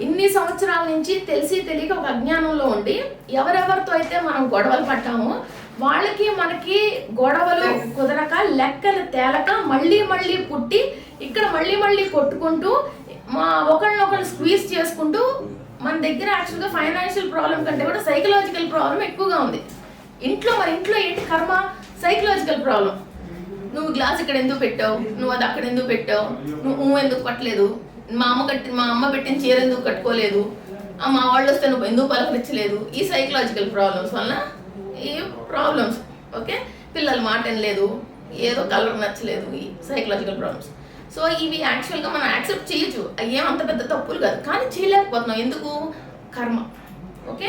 ఇన్ని సంవత్సరాల నుంచి తెలిసి తెలియక ఒక అజ్ఞానంలో ఉండి ఎవరెవరితో అయితే మనం గొడవలు పడ్డామో వాళ్ళకి మనకి గొడవలు కుదరక లెక్కలు తేలక మళ్ళీ మళ్ళీ పుట్టి ఇక్కడ మళ్ళీ మళ్ళీ కొట్టుకుంటూ మా ఒకళ్ళనొకళ్ళు స్క్వీజ్ చేసుకుంటూ మన దగ్గర యాక్చువల్గా ఫైనాన్షియల్ ప్రాబ్లం కంటే కూడా సైకలాజికల్ ప్రాబ్లం ఎక్కువగా ఉంది. మన ఇంట్లో ఏంటి కర్మ? Psychological problem. నువ్వు గ్లాస్ ఇక్కడ ఎందుకు పెట్టావు, నువ్వు అది అక్కడ ఎందుకు పెట్టావు, నువ్వు ఎందుకు కట్టలేదు, మా అమ్మ పెట్టిన చీర ఎందుకు కట్టుకోలేదు, మా వాళ్ళు వస్తే నువ్వు ఎందుకు పలకరించలేదు. ఈ సైకలాజికల్ ప్రాబ్లమ్స్ వలన ఈ ప్రాబ్లమ్స్. ఓకే, పిల్లల మాట లేదు, ఏదో కలర్ నచ్చలేదు, ఈ సైకలాజికల్ ప్రాబ్లమ్స్. సో ఇవి యాక్చువల్గా మనం యాక్సెప్ట్ చేయొచ్చు, అయ్యేం అంత పెద్ద తప్పులు కాదు, కానీ చేయలేకపోతున్నాం. ఎందుకు? కర్మ. ఓకే,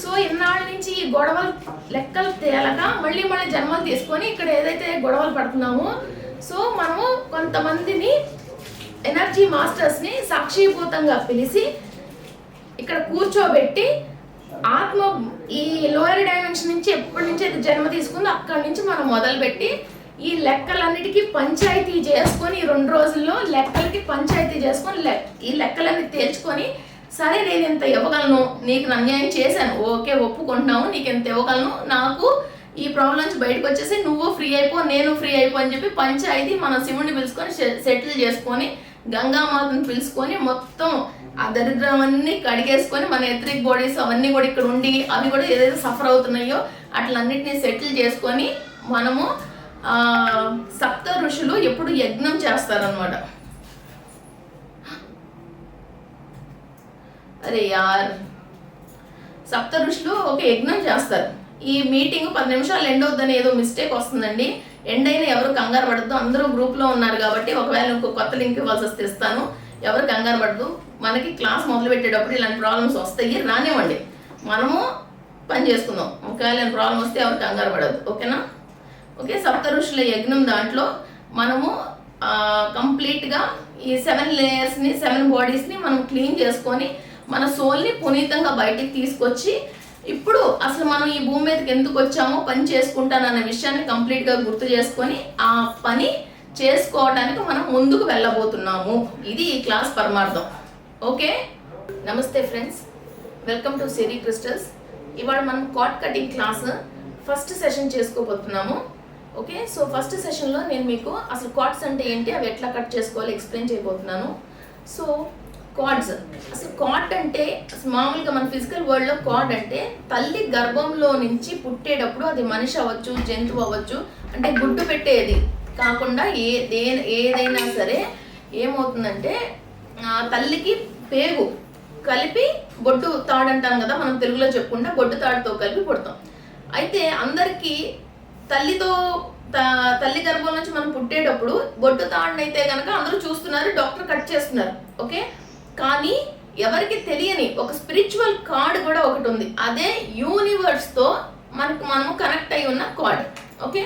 సో ఇన్నాళ్ళ నుంచి ఈ గొడవలు లెక్కలు తేలక మళ్ళీ మళ్ళీ జన్మలు తీసుకొని ఇక్కడ ఏదైతే గొడవలు పడుతున్నామో, సో మనము కొంతమందిని ఎనర్జీ మాస్టర్స్ని సాక్షిభూతంగా పిలిచి ఇక్కడ కూర్చోబెట్టి ఆత్మ ఈ లోయర్ డైమెన్షన్ నుంచి ఎప్పటి నుంచి అయితే జన్మ తీసుకుందో అక్కడి నుంచి మనం మొదలుపెట్టి ఈ లెక్కలన్నిటికీ పంచాయతీ చేసుకొని ఈ 2 రోజుల్లో లెక్కలకి పంచాయతీ చేసుకొని ఈ లెక్కలన్నీ తేల్చుకొని, సరే నేను ఇంత ఇవ్వగలను, నీకు అన్యాయం చేశాను, ఓకే ఒప్పుకుంటున్నావు, నీకు ఎంత ఇవ్వగలను, నాకు ఈ ప్రాబ్లం నుంచి బయటకు వచ్చేసి నువ్వు ఫ్రీ అయిపో, నేను ఫ్రీ అయిపో అని చెప్పి పంచాయతీ మన శివుడిని పిలుచుకొని సెటిల్ చేసుకొని గంగామాతను పిలుచుకొని మొత్తం ఆ దరిద్రం అన్నీ కడిగేసుకొని మన ఎథరిక్ బాడీస్ అవన్నీ కూడా ఇక్కడ ఉండి అవి కూడా ఏదైతే సఫర్ అవుతున్నాయో అట్లన్నిటినీ సెటిల్ చేసుకొని మనము సప్త ఋషులు ఎప్పుడు యజ్ఞం చేస్తారనమాట. అరే యార్, సప్త ఋషులు ఒక యజ్ఞం చేస్తారు. ఈ మీటింగ్ 10 నిమిషాలు ఎండ్ అవుతుందని ఏదో మిస్టేక్ వస్తుందండి. ఎండ్ అయినా ఎవరు కంగారు పడద్దు, అందరూ గ్రూప్లో ఉన్నారు కాబట్టి ఒకవేళ ఇంకో కొత్త లింక్ ఇవ్వాల్సి వస్తే ఇస్తాను, ఎవరు కంగారు పడద్దు. మనకి క్లాస్ మొదలు పెట్టేటప్పుడు ఇలాంటి ప్రాబ్లమ్స్ వస్తాయి, రానివ్వండి, మనము పని చేసుకుందాం. ఒకవేళ ప్రాబ్లం వస్తే ఎవరు కంగారు పడద్దు, ఓకేనా? ఓకే, సప్త ఋషుల యజ్ఞం దాంట్లో మనము కంప్లీట్గా ఈ 7 లేయర్స్ని 7 బాడీస్ని మనం క్లీన్ చేసుకొని మన సోల్ని పునీతంగా బయటికి తీసుకొచ్చి ఇప్పుడు అసలు మనం ఈ భూమి మీదకి ఎందుకు వచ్చామో పని చేసుకుంటానన్న విషయాన్ని కంప్లీట్గా గుర్తు చేసుకొని ఆ పని చేసుకోవడానికి మనం ముందుకు వెళ్ళబోతున్నాము. ఇది ఈ క్లాస్ పరమార్థం. Okay, namaste friends, welcome to Siri crystals. ఇవాళ మనం card cutting class first session చేసుకోబోతున్నాము. ఓకే, సో ఫస్ట్ సెషన్లో నేను మీకు అసలు కార్డ్స్ అంటే ఏంటి, అవి ఎట్లా కట్ చేసుకోవాలి ఎక్స్ప్లెయిన్ చేయబోతున్నాను. సో కార్డ్స్, అసలు కార్డ్ అంటే మామూలుగా మన ఫిజికల్ వరల్డ్లో కార్డ్ అంటే తల్లి గర్భంలో నుంచి పుట్టేటప్పుడు అది మనిషి అవ్వచ్చు, జంతువు అవ్వచ్చు, అంటే గుడ్డు పెట్టేది కాకుండా ఏదైనా సరే ఏమవుతుందంటే తల్లికి పేగు కలిపి బొడ్డు తాడు అంటాం కదా, మనం తెలుగులో చెప్పుకుంటే బొడ్డు తాడుతో కలిపి పుడతాం. అయితే అందరికీ తల్లి గర్భం నుంచి మనం పుట్టేటప్పుడు బొడ్డు తాడునైతే కనుక అందరూ చూస్తున్నారు, డాక్టర్ కట్ చేస్తున్నారు. ఓకే, కానీ ఎవరికి తెలియని ఒక స్పిరిచువల్ కార్డ్ కూడా ఒకటి ఉంది, అదే యూనివర్స్తో మనము కనెక్ట్ అయి ఉన్న కార్డ్. ఓకే,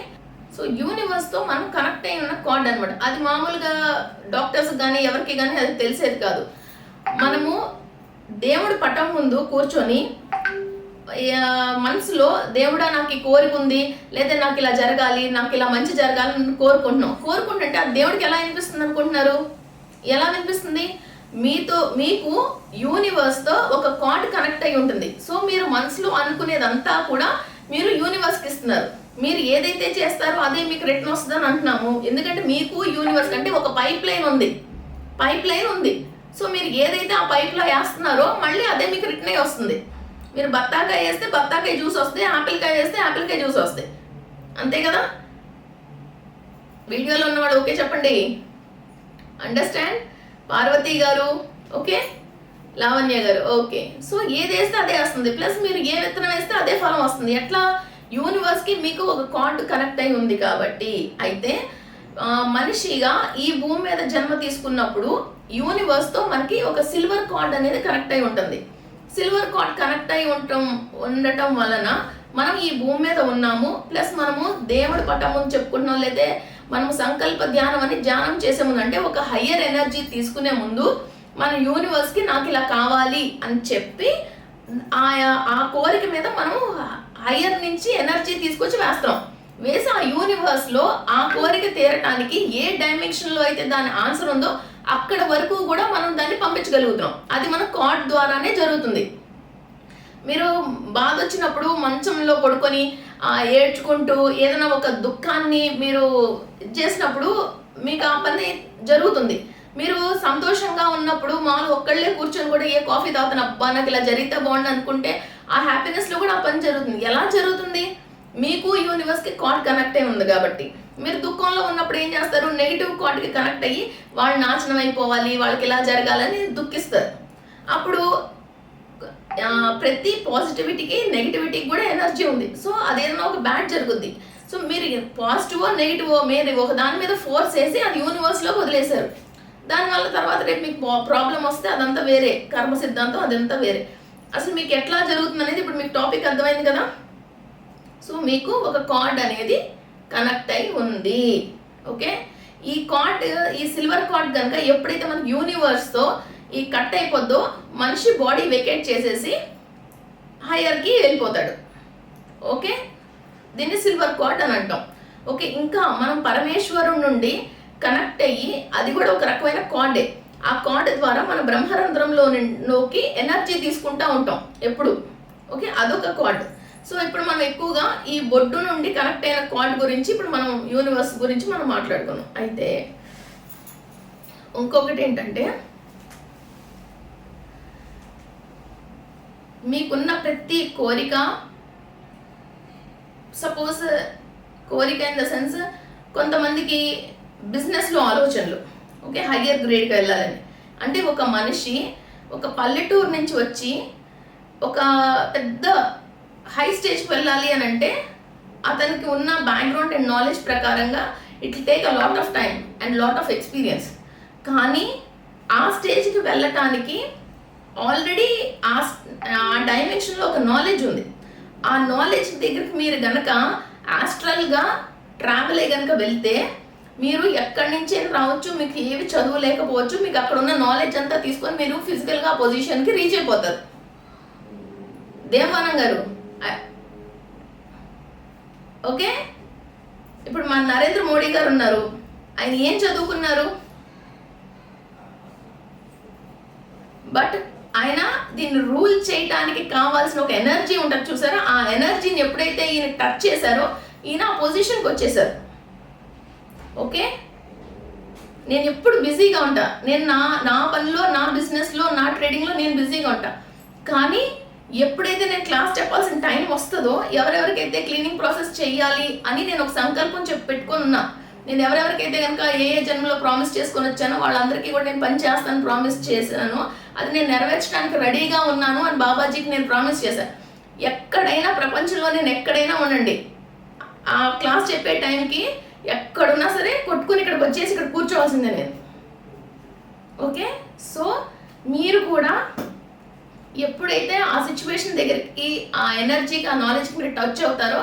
సో యూనివర్స్తో మనం కనెక్ట్ అయి ఉన్న కార్డ్ అనమాట. అది మామూలుగా డాక్టర్స్ కానీ ఎవరికి కానీ అది తెలిసేది కాదు. మనము దేవుడి పటం ముందు కూర్చొని మనసులో దేవుడా నాకు ఈ కోరిక ఉంది, లేదా నాకు ఇలా జరగాలి, నాకు ఇలా మంచి జరగాలని కోరుకుంటుంటే ఆ దేవుడికి ఎలా వినిపిస్తుంది అనుకుంటున్నారు? ఎలా వినిపిస్తుంది? మీకు యూనివర్స్తో ఒక కార్డ్ కనెక్ట్ అయి ఉంటుంది. సో మీరు మనసులో అనుకునేదంతా కూడా మీరు యూనివర్స్కి ఇస్తున్నారు. మీరు ఏదైతే చేస్తారో అదే మీకు రిటర్న్ వస్తుందని అంటున్నాము. ఎందుకంటే మీకు యూనివర్స్ అంటే ఒక పైప్ లైన్ ఉంది. సో మీరు ఏదైతే ఆ పైప్లో వేస్తున్నారో మళ్ళీ అదే మీకు రిటర్న్ అయ్యి వస్తుంది. మీరు బత్తాకాయ వేస్తే బత్తాకాయ జ్యూస్ వస్తాయి, ఆపిల్కాయ వేస్తే ఆపిల్కాయ జ్యూస్ వస్తాయి, అంతే కదా? వీడియోలో ఉన్నవాడు ఓకే చెప్పండి. అండర్స్టాండ్? పార్వతి గారు ఓకే, లావణ్య గారు ఓకే. సో ఏది వేస్తే అదే వస్తుంది, ప్లస్ మీరు ఏ విత్తనం వేస్తే అదే ఫలం వస్తుంది. ఎట్లా? యూనివర్స్కి మీకు ఒక కార్డ్ కనెక్ట్ అయి ఉంది కాబట్టి. అయితే మనిషిగా ఈ భూమి మీద జన్మ తీసుకున్నప్పుడు యూనివర్స్తో మనకి ఒక సిల్వర్ కార్డ్ అనేది కనెక్ట్ అయి ఉంటుంది. సిల్వర్ కార్డ్ కనెక్ట్ అయి ఉండటం వలన మనం ఈ భూమి మీద ఉన్నాము, ప్లస్ మనము దేవుడి పటం ముందు చెప్పుకుంటున్నాం, లేదా మనము సంకల్ప ధ్యానం అని ధ్యానం చేసే ముందు, అంటే ఒక హయ్యర్ ఎనర్జీ తీసుకునే ముందు మన యూనివర్స్కి నాకు ఇలా కావాలి అని చెప్పి ఆ కోరిక మీద మనం హయ్యర్ నుంచి ఎనర్జీ తీసుకొచ్చి వేసి ఆ యూనివర్స్లో ఆ కోరిక తీరటానికి ఏ డైమెన్షన్లో అయితే దాని ఆన్సర్ ఉందో అక్కడ వరకు కూడా మనం దాన్ని పంపించగలుగుతున్నాం. అది మన కార్డ్ ద్వారానే జరుగుతుంది. మీరు బాధ వచ్చినప్పుడు మంచంలో పడుకొని ఏడ్చుకుంటూ ఏదైనా ఒక దుఃఖాన్ని మీరు చేసినప్పుడు మీకు ఆ పని జరుగుతుంది. మీరు సంతోషంగా ఉన్నప్పుడు మామూలు ఒక్కళ్ళే కూర్చొని కూడా ఏ కాఫీ తాగుతున్న అబ్బా నాకు ఇలా జరిగితే బాగుండు అనుకుంటే ఆ హ్యాపీనెస్లో కూడా ఆ పని జరుగుతుంది. ఎలా జరుగుతుంది? మీకు యూనివర్స్కి కార్డ్ కనెక్ట్ అయి ఉంది కాబట్టి. మీరు దుఃఖంలో ఉన్నప్పుడు ఏం చేస్తారు? నెగిటివ్ కార్డ్కి కనెక్ట్ అయ్యి వాళ్ళు నాశనం అయిపోవాలి, వాళ్ళకి ఇలా జరగాలని దుఃఖిస్తారు. అప్పుడు ప్రతి పాజిటివిటీకి నెగిటివిటీకి కూడా ఎనర్జీ ఉంది. సో అదేదైనా ఒక బ్యాడ్ జరుగుద్ది. సో మీరు పాజిటివో నెగిటివో మీరు ఒక దాని మీద ఫోర్స్ వేసి అది యూనివర్స్లో వదిలేశారు. దానివల్ల తర్వాత రేపు మీకు ప్రాబ్లం వస్తే అదంతా వేరే, కర్మ సిద్ధాంతం అదంతా వేరే. అసలు మీకు ఎట్లా జరుగుతుంది అనేది ఇప్పుడు మీకు టాపిక్ అర్థమైంది కదా. సో మీకు ఒక కార్డ్ అనేది కనెక్ట్ అయి ఉంది. ఓకే, ఈ కార్డ్, ఈ సిల్వర్ కార్డ్ కనుక ఎప్పుడైతే మనకి యూనివర్స్తో ఈ కట్ అయిపోద్దో మనిషి బాడీ వెకేట్ చేసేసి హయ్యర్కి వెళ్ళిపోతాడు. ఓకే, దీన్ని సిల్వర్ కార్డ్ అని అంటాం. ఓకే, ఇంకా మనం పరమేశ్వరుడి నుండి కనెక్ట్ అయ్యి అది కూడా ఒక రకమైన కార్డే. ఆ కార్డ్ ద్వారా మన బ్రహ్మరంధ్రంలోకి ఎనర్జీ తీసుకుంటూ ఉంటాం ఎప్పుడు. ఓకే, అదొక కార్డ్. సో ఇప్పుడు మనం ఎక్కువగా ఈ బొడ్డు నుండి కనెక్ట్ అయిన కార్డ్ గురించి ఇప్పుడు మనం యూనివర్స్ గురించి మనం మాట్లాడుకున్నాం. అయితే ఇంకొకటి ఏంటంటే మీకున్న ప్రతి కోరిక, సపోజ్ కోరిక ఇన్ ద సెన్స్ కొంతమందికి బిజినెస్లో ఆలోచనలు, ఓకే, హయ్యర్ గ్రేడ్కి వెళ్ళాలని. అంటే ఒక మనిషి ఒక పల్లెటూరు నుంచి వచ్చి ఒక పెద్ద హై స్టేజ్కి వెళ్ళాలి అని అంటే అతనికి ఉన్న బ్యాక్గ్రౌండ్ అండ్ నాలెడ్జ్ ప్రకారంగా it will take a lot of time and lot of experience. కానీ ఆ స్టేజ్కి వెళ్ళటానికి ఆల్రెడీ ఆ డైమెన్షన్లో ఒక నాలెడ్జ్ ఉంది. ఆ నాలెడ్జ్ దగ్గరికి మీరు కనుక ఆస్ట్రల్గా ట్రావెల్ అయ్యి కనుక వెళ్తే మీరు ఎక్కడి నుంచి రావచ్చు, మీకు ఏవి చదువు లేకపోవచ్చు, మీకు అక్కడ ఉన్న నాలెడ్జ్ అంతా తీసుకొని మీరు ఫిజికల్గా పొజిషన్కి రీచ్ అయిపోతారు. దేవానంద్ గారు, ఓకే, ఇప్పుడు మన నరేంద్ర మోడీ గారు ఉన్నారు, ఆయన ఏం చదువుకున్నారు? బట్ ఆయన దీన్ని రూల్ చేయడానికి కావాల్సిన ఒక ఎనర్జీ ఉంటుంది చూసారా, ఆ ఎనర్జీని ఎప్పుడైతే ఈయన టచ్ చేశారో ఈయన ఆ పొజిషన్కి వచ్చేసారు. ఓకే, నేను ఎప్పుడు బిజీగా ఉంటా, నేను నా పనిలో, నా బిజినెస్లో, నా ట్రేడింగ్లో నేను బిజీగా ఉంటా. కానీ ఎప్పుడైతే నేను క్లాస్ చెప్పాల్సిన టైం వస్తుందో, ఎవరెవరికైతే క్లీనింగ్ ప్రాసెస్ చేయాలి అని నేను ఒక సంకల్పం పెట్టుకొని ఉన్నా, నేను ఎవరెవరికైతే కనుక ఏ జన్మలో ప్రామిస్ చేసుకొని వచ్చానో వాళ్ళందరికీ కూడా నేను పని చేస్తాను ప్రామిస్ చేశాను, అది నేను నెరవేర్చడానికి రెడీగా ఉన్నాను అని బాబాజీకి నేను ప్రామిస్ చేశాను. ఎక్కడైనా ప్రపంచంలో నేను ఎక్కడైనా ఉండండి, ఆ క్లాస్ చెప్పే టైంకి ఎక్కడున్నా సరే కొట్టుకుని ఇక్కడికి వచ్చేసి ఇక్కడ కూర్చోవాల్సిందే నేను. ఓకే, సో మీరు కూడా ఎప్పుడైతే ఆ సిచ్యువేషన్ దగ్గరికి, ఆ ఎనర్జీకి, ఆ నాలెడ్జ్కి మీరు టచ్ అవుతారో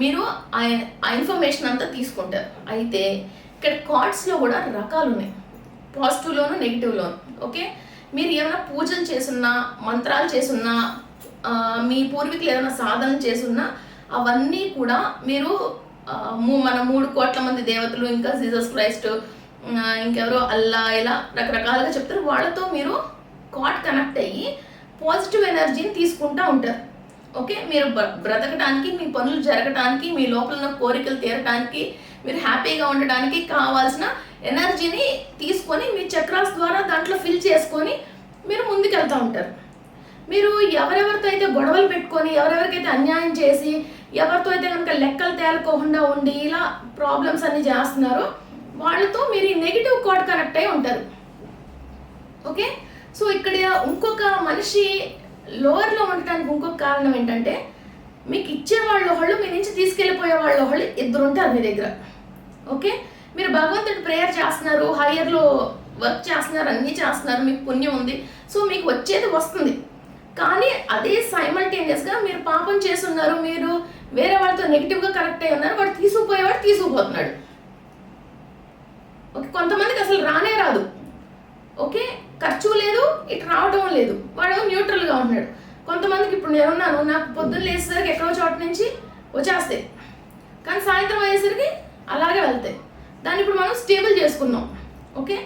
మీరు ఆ ఇన్ఫర్మేషన్ అంతా తీసుకుంటారు. అయితే ఇక్కడ కార్డ్స్లో కూడా రకాలు ఉన్నాయి, పాజిటివ్లోను నెగిటివ్లోను. ఓకే, మీరు ఏమైనా పూజలు చేసున్నా, మంత్రాలు చేసున్నా, మీ పూర్వీకులు ఏదైనా సాధన చేసున్నా అవన్నీ కూడా మీరు మన 3 కోట్ల మంది దేవతలు, ఇంకా జీసస్ క్రైస్ట్, ఇంకెవరో అల్లా, ఇలా రకరకాలుగా చెప్తారు, వాళ్ళతో మీరు కార్డ్ కనెక్ట్ అయ్యి పాజిటివ్ ఎనర్జీని తీసుకుంటూ ఉంటారు. ఓకే, మీరు బ్రతకడానికి, మీ పనులు జరగడానికి, మీ లోపల ఉన్న కోరికలు తీరడానికి, మీరు హ్యాపీగా ఉండడానికి కావాల్సిన ఎనర్జీని తీసుకొని మీ చక్రాస్ ద్వారా దాంట్లో ఫిల్ చేసుకొని మీరు ముందుకెళ్తూ ఉంటారు. మీరు ఎవరెవరితో అయితే గొడవలు పెట్టుకొని, ఎవరెవరికైతే అన్యాయం చేసి, ఎవరితో అయితే కనుక లెక్కలు తేలుకోకుండా ఉండి ఇలా ప్రాబ్లమ్స్ అన్నీ చేస్తున్నారో వాళ్ళతో మీరు ఈ నెగిటివ్ కార్డ్ కనెక్ట్ అయి ఉంటారు. ఓకే, సో ఇక్కడ ఇంకొక మనిషి లోవర్లో ఉండటానికి ఇంకొక కారణం ఏంటంటే, మీకు ఇచ్చే వాళ్ళు ఒకళ్ళు, మీ నుంచి తీసుకెళ్ళిపోయే వాళ్ళు ఒకళ్ళు, ఇద్దరు ఉంటారు మీ దగ్గర. ఓకే, మీరు భగవంతుడి ప్రేయర్ చేస్తున్నారు, హయ్యర్లో వర్క్ చేస్తున్నారు, అన్నీ చేస్తున్నారు, మీకు పుణ్యం ఉంది, సో మీకు వచ్చేది వస్తుంది. కానీ అదే సైమల్టేనియస్గా మీరు పాపం చేస్తున్నారు, మీరు వేరే వాళ్ళతో నెగిటివ్గా కనెక్ట్ అయి ఉన్నారు, వాడు తీసుకుపోయేవాడు తీసుకుపోతున్నాడు. ఓకే, కొంతమందికి అసలు రానే రాదు. ఓకే, ఖర్చు లేదు, ఇటు రావడం లేదు, వాడు న్యూట్రల్గా ఉంటున్నాడు. కొంతమందికి ఇప్పుడు నేనున్నాను, నాకు పొద్దున్న లేచేసరికి ఎక్కడో చోట నుంచి వచ్చేస్తాయి, కానీ సాయంత్రం అయ్యేసరికి అలాగే వెళ్తాయి. దాన్ని ఇప్పుడు మనం స్టేబుల్ చేసుకున్నాం. ఓకే,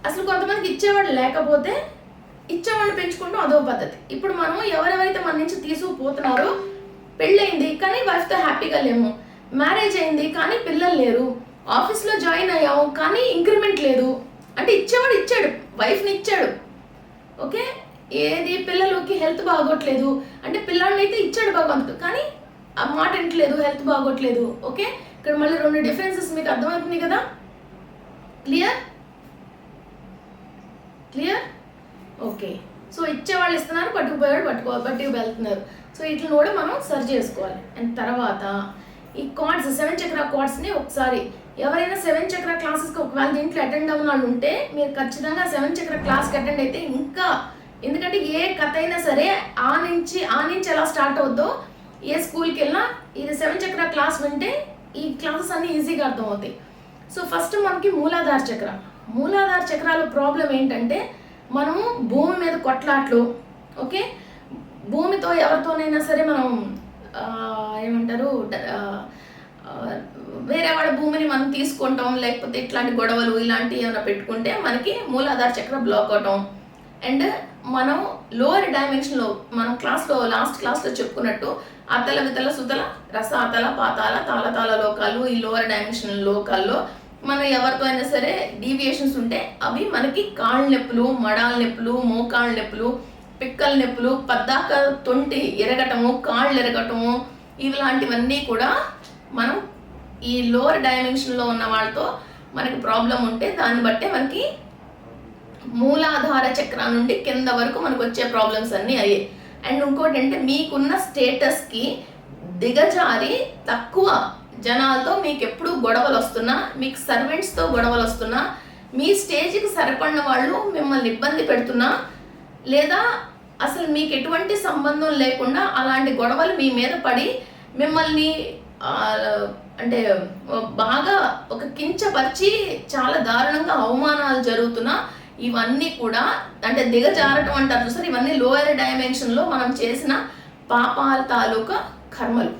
అసలు కొంతమందికి ఇచ్చేవాడు లేకపోతే ఇచ్చేవాడిని పెంచుకుంటాం, అదో పద్ధతి. ఇప్పుడు మనం ఎవరెవరైతే మన నుంచి తీసుకుపోతున్నారో, పెళ్ళయింది కానీ వైఫ్తో హ్యాపీగా లేము, మ్యారేజ్ అయింది కానీ పిల్లలు లేరు, ఆఫీస్లో జాయిన్ అయ్యాము కానీ ఇంక్రిమెంట్ లేదు అంటే ఇచ్చేవాడు ఇచ్చాడు, వైఫ్ని ఇచ్చాడు, ఓకే. ఏది పిల్లలకి హెల్త్ బాగోట్లేదు అంటే పిల్లాడిని అయితే ఇచ్చాడు భగవంతుడు, కానీ ఆ మాట వింటలేదు, హెల్త్ బాగోట్లేదు, ఓకే. ఇక్కడ మళ్ళీ 2 డిఫరెన్సెస్ మీకు అర్థమవుతుంది కదా. Clear clear okay. సో ఇచ్చేవాళ్ళు ఇస్తున్నారు, పట్టుకుపోయాడు పట్టుకు వెళ్తున్నారు. సో ఇట్లా కూడా మనం సర్చ్ చేసుకోవాలి. అండ్ తర్వాత ఈ కార్డ్స్ 7 చక్ర కార్డ్స్ని ఒకసారి ఎవరైనా 7 చక్ర క్లాసెస్కి ఒకవేళ దీంట్లో అటెండ్ అవ్వని వాళ్ళు ఉంటే మీరు ఖచ్చితంగా 7 చక్ర క్లాస్కి అటెండ్ అయితే ఇంకా, ఎందుకంటే ఏ కథ అయినా సరే ఆ నుంచి ఎలా స్టార్ట్ అవుద్దో, ఏ స్కూల్కి వెళ్ళినా ఇది 7 చక్ర క్లాస్ వింటే ఈ క్లాసెస్ అన్నీ ఈజీగా అర్థమవుతాయి. సో ఫస్ట్ మనకి మూలాధార చక్ర. మూలాధార చక్రాల ప్రాబ్లం ఏంటంటే మనము భూమి మీద కొట్లాట్లు, ఓకే. భూమితో ఎవరితోనైనా సరే మనం ఏమంటారు, వేరే వాళ్ళ భూమిని మనం తీసుకుంటాం, లేకపోతే ఇట్లాంటి గొడవలు ఇలాంటివి ఏమైనా పెట్టుకుంటే మనకి మూలాధార చక్ర బ్లాక్ అవటం. అండ్ మనం లోవర్ డైమెన్షన్లో మనం లాస్ట్ క్లాస్లో చెప్పుకున్నట్టు అతల వితల సుతల రస అతల పాతాల తాళతాళ లోకాలు, ఈ లోవర్ డైమెన్షన్ లోకాల్లో మనం ఎవరితో అయినా సరే డీవియేషన్స్ ఉంటే అవి మనకి కాళ్ళ నొప్పులు, మడాల నొప్పులు, మోకాళ్ళ నొప్పులు, పిక్కల నొప్పులు, పద్దాక తొంటి ఎరగటము, కాళ్ళు ఎరగటము, ఇలాంటివన్నీ కూడా మనం ఈ లోవర్ డైమెన్షన్లో ఉన్న వాళ్ళతో మనకి ప్రాబ్లం ఉంటే దాన్ని బట్టే మనకి మూలాధార చక్ర నుండి కింద వరకు మనకు వచ్చే ప్రాబ్లమ్స్ అన్నీ అయ్యాయి. అండ్ ఇంకోటి అంటే మీకున్న స్టేటస్కి దిగజారి తక్కువ జనాలతో మీకు ఎప్పుడు గొడవలు వస్తున్నా, మీకు సర్వెంట్స్తో గొడవలు వస్తున్నా, మీ స్టేజ్కి సరిపడిన వాళ్ళు మిమ్మల్ని ఇబ్బంది పెడుతున్నా, లేదా అసలు మీకు ఎటువంటి సంబంధం లేకుండా అలాంటి గొడవలు మీ మీద పడి మిమ్మల్ని అంటే బాగా ఒక కించపరిచి చాలా దారుణంగా అవమానాలు జరుగుతున్నా, ఇవన్నీ కూడా అంటే దిగజారటం అంటారు చూసారు, ఇవన్నీ లోయర్ డైమెన్షన్లో మనం చేసిన పాపాల తాలూకా కర్మలు.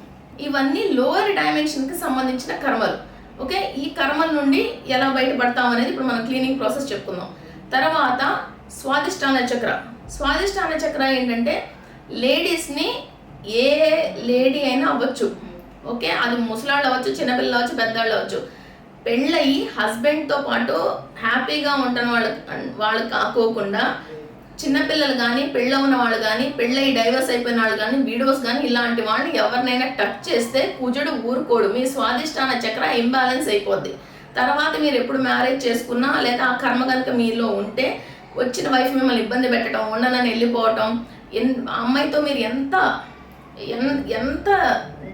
ఇవన్నీ లోయర్ డైమెన్షన్కి సంబంధించిన కర్మలు, ఓకే. ఈ కర్మల నుండి ఎలా బయటపడతాం అనేది ఇప్పుడు మనం క్లీనింగ్ ప్రాసెస్ చెప్పుకుందాం. తర్వాత స్వాదిష్టాన చక్ర. స్వాదిష్టాన చక్ర ఏంటంటే లేడీస్ని ఏ లేడీ అయినా అవ్వచ్చు, ఓకే. అది ముసలాళ్ళు అవ్వచ్చు, చిన్నపిల్లలు అవ్వచ్చు, పెద్దవాళ్ళు అవ్వచ్చు. పెళ్ళయి హస్బెండ్తో పాటు హ్యాపీగా ఉంటున్న వాళ్ళు కాకోకుండా చిన్నపిల్లలు కానీ, పెళ్ళవున్న వాళ్ళు కానీ, పెళ్ళయి డైవర్స్ అయిపోయిన వాళ్ళు కానీ, వీడియోస్ కానీ, ఇలాంటి వాళ్ళని ఎవరినైనా టచ్ చేస్తే కుజుడు ఊరుకోడు, మీ స్వాదిష్టాన చక్ర ఇంబ్యాలెన్స్ అయిపోద్ది. తర్వాత మీరు ఎప్పుడు మ్యారేజ్ చేసుకున్నా లేదా ఆ కర్మ కనుక మీలో ఉంటే వచ్చిన వైఫ్ మిమ్మల్ని ఇబ్బంది పెట్టడం, ఉండనని వెళ్ళిపోవటం, అమ్మాయితో మీరు ఎంత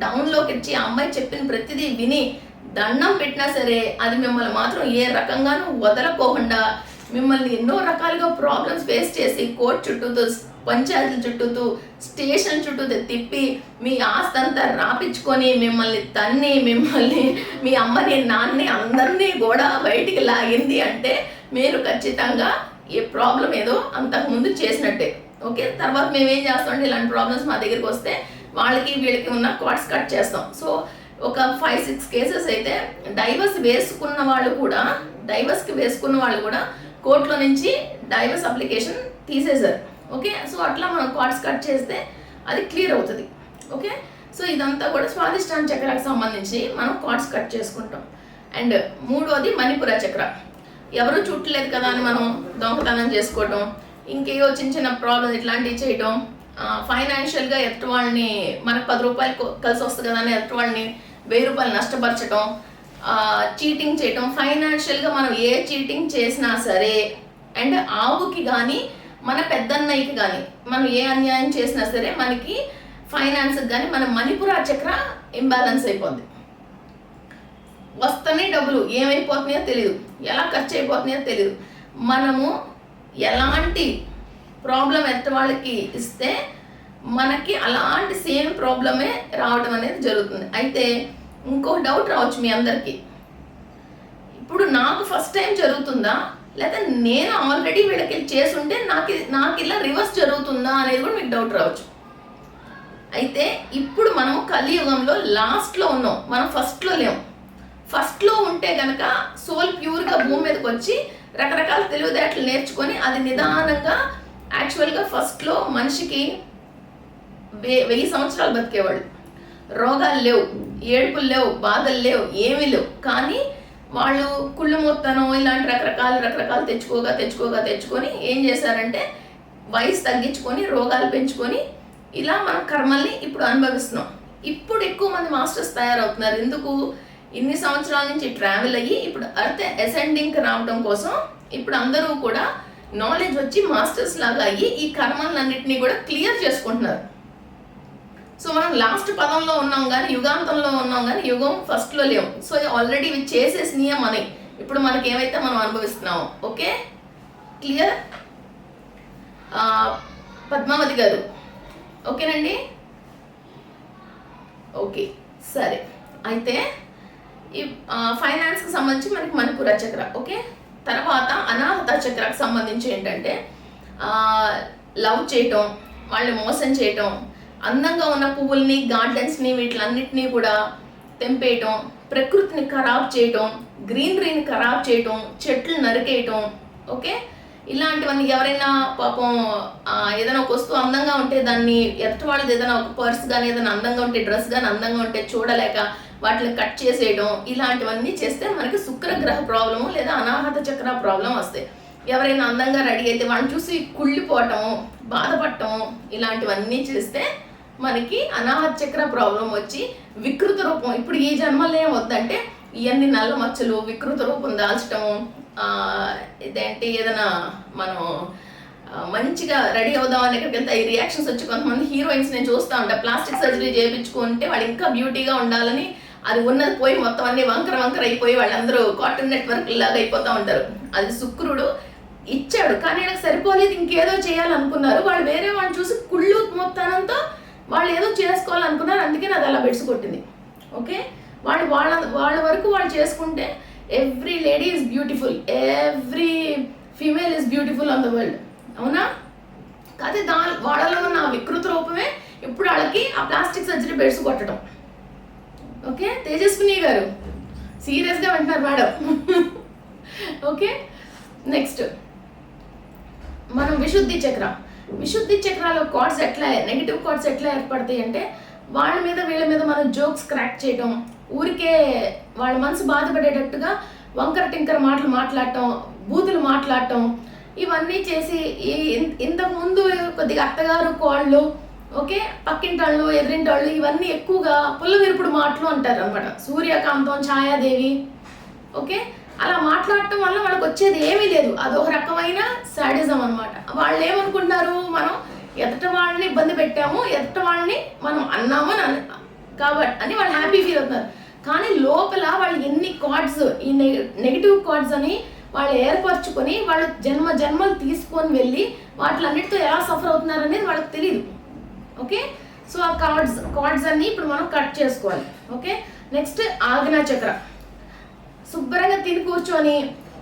డౌన్లోకి ఇచ్చి ఆ అమ్మాయి చెప్పిన ప్రతిదీ విని దండం పెట్టినా సరే అది మిమ్మల్ని మాత్రం ఏ రకంగానూ వదలకోకుండా మిమ్మల్ని ఎన్నో రకాలుగా ప్రాబ్లమ్స్ ఫేస్ చేసి కోర్టు చుట్టూతో, పంచాయతీల చుట్టూతూ, స్టేషన్ చుట్టూతో తిప్పి మీ ఆస్తి అంతా రాపించుకొని మిమ్మల్ని తన్ని, మిమ్మల్ని మీ అమ్మని నాన్నని అందరినీ కూడా బయటికి లాగింది అంటే మీరు ఖచ్చితంగా ఏ ప్రాబ్లం ఏదో అంతకుముందు చేసినట్టే, ఓకే. తర్వాత మేమేం చేస్తామంటే ఇలాంటి ప్రాబ్లమ్స్ మా దగ్గరికి వస్తే వాళ్ళకి వీళ్ళకి ఉన్న కార్డ్స్ కట్ చేస్తాం. సో ఒక 5-6 కేసెస్ అయితే డైవర్స్కి వేసుకున్న వాళ్ళు కూడా కోర్టులో నుంచి డైవర్స్ అప్లికేషన్ తీసేశారు, ఓకే. సో అట్లా మనం కార్డ్స్ కట్ చేస్తే అది క్లియర్ అవుతుంది, ఓకే. సో ఇదంతా కూడా స్వాదిష్టాన చక్రానికి సంబంధించి మనం కార్డ్స్ కట్ చేసుకుంటాం. అండ్ మూడోది మణిపుర చక్ర. ఎవరు చుట్టలేదు కదా అని మనం దొంగతనం చేసుకోవటం, ఇంకేవో చిన్న ప్రాబ్లమ్స్ ఇట్లాంటివి చేయటం, ఫైనాన్షియల్గా ఎదుటి వాళ్ళని మనకు 10 రూపాయలు కలిసి వస్తుంది కదా అని ఎదుటి వాళ్ళని 1000 రూపాయలు నష్టపరచడం, చీటింగ్ చేయటం. ఫైనాన్షియల్గా మనం ఏ చీటింగ్ చేసినా సరే, అండ్ ఆవుకి కానీ మన పెద్దన్నయ్యకి కానీ మనం ఏ అన్యాయం చేసినా సరే మనకి ఫైనాన్స్కి కానీ మన మణిపుర చక్ర ఇంబ్యాలెన్స్ అయిపోద్ది. వస్తున్నాయి డబ్బులు, ఏమైపోతున్నాయో తెలియదు, ఎలా ఖర్చు అయిపోతున్నాయో తెలియదు. మనము ఎలాంటి ప్రాబ్లం ఎత్త వాళ్ళకి ఇస్తే మనకి అలాంటి సేమ్ ప్రాబ్లమే రావడం అనేది జరుగుతుంది. అయితే ఇంకో డౌట్ రావచ్చు మీ అందరికీ, ఇప్పుడు నాకు ఫస్ట్ టైం జరుగుతుందా లేదా నేను ఆల్రెడీ వీళ్ళకి చేసుంటే నాకు ఇలా రివర్స్ జరుగుతుందా అనేది కూడా మీకు డౌట్ రావచ్చు. అయితే ఇప్పుడు మనం కలియుగంలో లాస్ట్లో ఉన్నాం, మనం ఫస్ట్లో లేము. ఫస్ట్లో ఉంటే కనుక సోల్ ప్యూర్గా భూమి మీదకి వచ్చి రకరకాల తెలివితేటలు నేర్చుకొని అది నిదానంగా యాక్చువల్గా ఫస్ట్లో మనిషికి 1000 సంవత్సరాలు బతికేవాళ్ళు. రోగాలు లేవు, ఏడుపులు లేవు, బాధలు లేవు, ఏమీ లేవు. కానీ వాళ్ళు కుళ్ళు మొత్తనం ఇలాంటి రకరకాలు తెచ్చుకొని ఏం చేశారంటే వయసు తగ్గించుకొని రోగాలు పెంచుకొని ఇలా మన కర్మల్ని ఇప్పుడు అనుభవిస్తున్నాం. ఇప్పుడు ఎక్కువ మంది మాస్టర్స్ తయారవుతున్నారు. ఎందుకు? ఇన్ని సంవత్సరాల నుంచి ట్రావెల్ అయ్యి ఇప్పుడు అర్త్ అసెండింగ్కి రావడం కోసం ఇప్పుడు అందరూ కూడా నాలెడ్జ్ వచ్చి మాస్టర్స్ లాగా అయ్యి ఈ కర్మలన్నింటినీ కూడా క్లియర్ చేసుకుంటున్నారు. సో మనం లాస్ట్ పదంలో ఉన్నాం కానీ యుగాంతంలో ఉన్నాం కానీ యుగం ఫస్ట్లో లేవు. సో ఆల్రెడీ ఇవి చేసేసినాయే మనకి. ఇప్పుడు మనకి ఏమైతే మనం అనుభవిస్తున్నామో. Okay, clear? పద్మావతి గారు ఓకేనండి? ఓకే సరే. అయితే ఈ ఫైనాన్స్కి సంబంధించి మనకి మణిపుర చక్ర. ఓకే, తర్వాత అనాహత చక్రకు సంబంధించి ఏంటంటే లవ్ చేయటం, వాళ్ళని మోసం చేయటం, అందంగా ఉన్న పువ్వుల్ని గార్డెన్స్ని వీటిలన్నిటినీ కూడా తెంపేయటం, ప్రకృతిని ఖరాబ్ చేయటం, గ్రీనరీని ఖరాబ్ చేయటం, చెట్లు నరికేయటం. ఓకే, ఇలాంటివన్నీ ఎవరైనా పాపం ఏదైనా ఒక వస్తువు అందంగా ఉంటే దాన్ని ఎదుటి వాళ్ళది ఏదైనా ఒక పర్స్ కానీ ఏదైనా అందంగా ఉంటే డ్రెస్ కానీ అందంగా ఉంటే చూడలేక వాటిని కట్ చేసేయడం, ఇలాంటివన్నీ చేస్తే మనకి శుక్రగ్రహ ప్రాబ్లము లేదా అనాహత చక్ర ప్రాబ్లం వస్తాయి. ఎవరైనా అందంగా రెడీ అయితే వాళ్ళని చూసి కుళ్ళిపోవటము, బాధపడటము, ఇలాంటివన్నీ చేస్తే మనకి అనాహత చక్ర ప్రాబ్లం వచ్చి వికృత రూపం. ఇప్పుడు ఈ జన్మలో ఏం వద్దంటే ఇవన్నీ నల్ల మచ్చలు, వికృత రూపం దాల్చటము, ఇదేంటి ఏదైనా మనం మంచిగా రెడీ అవుదామని ఎక్కడికి వెళ్తే ఈ రియాక్షన్స్ వచ్చి కొంతమంది హీరోయిన్స్ నేను చూస్తూ ఉంటాను. ప్లాస్టిక్ సర్జరీ చేయించుకుంటే వాళ్ళు ఇంకా బ్యూటీగా ఉండాలని అది ఉన్నది పోయి మొత్తం అన్ని వంకర అయిపోయి వాళ్ళందరూ కార్టూన్ నెట్వర్క్ లాగా అయిపోతూ ఉంటారు. అది శుక్రుడు ఇచ్చాడు కానీ వాళ్ళకి సరిపోలేదు, ఇంకేదో చేయాలనుకున్నారు. వాళ్ళు వేరే వాళ్ళని చూసి కుళ్ళు మొత్తానంతో వాళ్ళు ఏదో చేసుకోవాలనుకున్నారు. అందుకే అది అలా బెడ్స్ కొట్టింది. ఓకే, వాళ్ళ వరకు వాళ్ళు చేసుకుంటే every lady is beautiful, every female is beautiful on the world. అవునా? కాదే వాళ్ళలో ఉన్న వికృత రూపమే ఇప్పుడు వాళ్ళకి ఆ ప్లాస్టిక్ సర్జరీ బెడ్స్ కొట్టడం. ఓకే, తేజస్విని గారు సీరియస్గా వింటున్నారు మేడం. ఓకే, నెక్స్ట్ మనం విశుద్ధి చక్రాలో కార్డ్స్ ఎట్లా, నెగిటివ్ కార్డ్స్ ఎట్లా ఏర్పడతాయి అంటే వాళ్ళ మీద వీళ్ళ మీద మనం జోక్స్ క్రాక్ చేయటం, ఊరికే వాళ్ళ మనసు బాధపడేటట్టుగా వంకర టింకర మాటలు మాట్లాడటం, బూతులు మాట్లాడటం, ఇవన్నీ చేసి ఇంతకుముందు కొద్దిగా అత్తగారు కోళ్ళు, ఓకే, పక్కింటాళ్ళు, ఎదురింటాళ్ళు, ఇవన్నీ ఎక్కువగా పుల్లవిరుపుడు మాటలు అంటారు అనమాట. సూర్యకాంతం, ఛాయాదేవి, ఓకే, అలా మాట్లాడటం వల్ల వాళ్ళకి వచ్చేది ఏమీ లేదు. అదొక రకమైన సాడిజం అనమాట. వాళ్ళు ఏమనుకుంటున్నారు, మనం ఎదుట వాళ్ళని ఇబ్బంది పెట్టాము, ఎదుట వాళ్ళని మనం అన్నాము కాబట్టి అని వాళ్ళు హ్యాపీ ఫీల్ అవుతున్నారు. కానీ లోపల వాళ్ళు ఎన్ని కార్డ్స్, ఈ నెగిటివ్ కార్డ్స్ అని వాళ్ళు ఏర్పరచుకొని వాళ్ళు జన్మలు తీసుకొని వెళ్ళి వాటిలన్నిటితో ఎలా సఫర్ అవుతున్నారు అనేది వాళ్ళకి తెలియదు. ఓకే, సో ఆ కార్డ్స్ అన్ని ఇప్పుడు మనం కట్ చేసుకోవాలి. ఓకే, నెక్స్ట్ ఆజ్ఞా చక్ర. శుభ్రంగా తిని కూర్చొని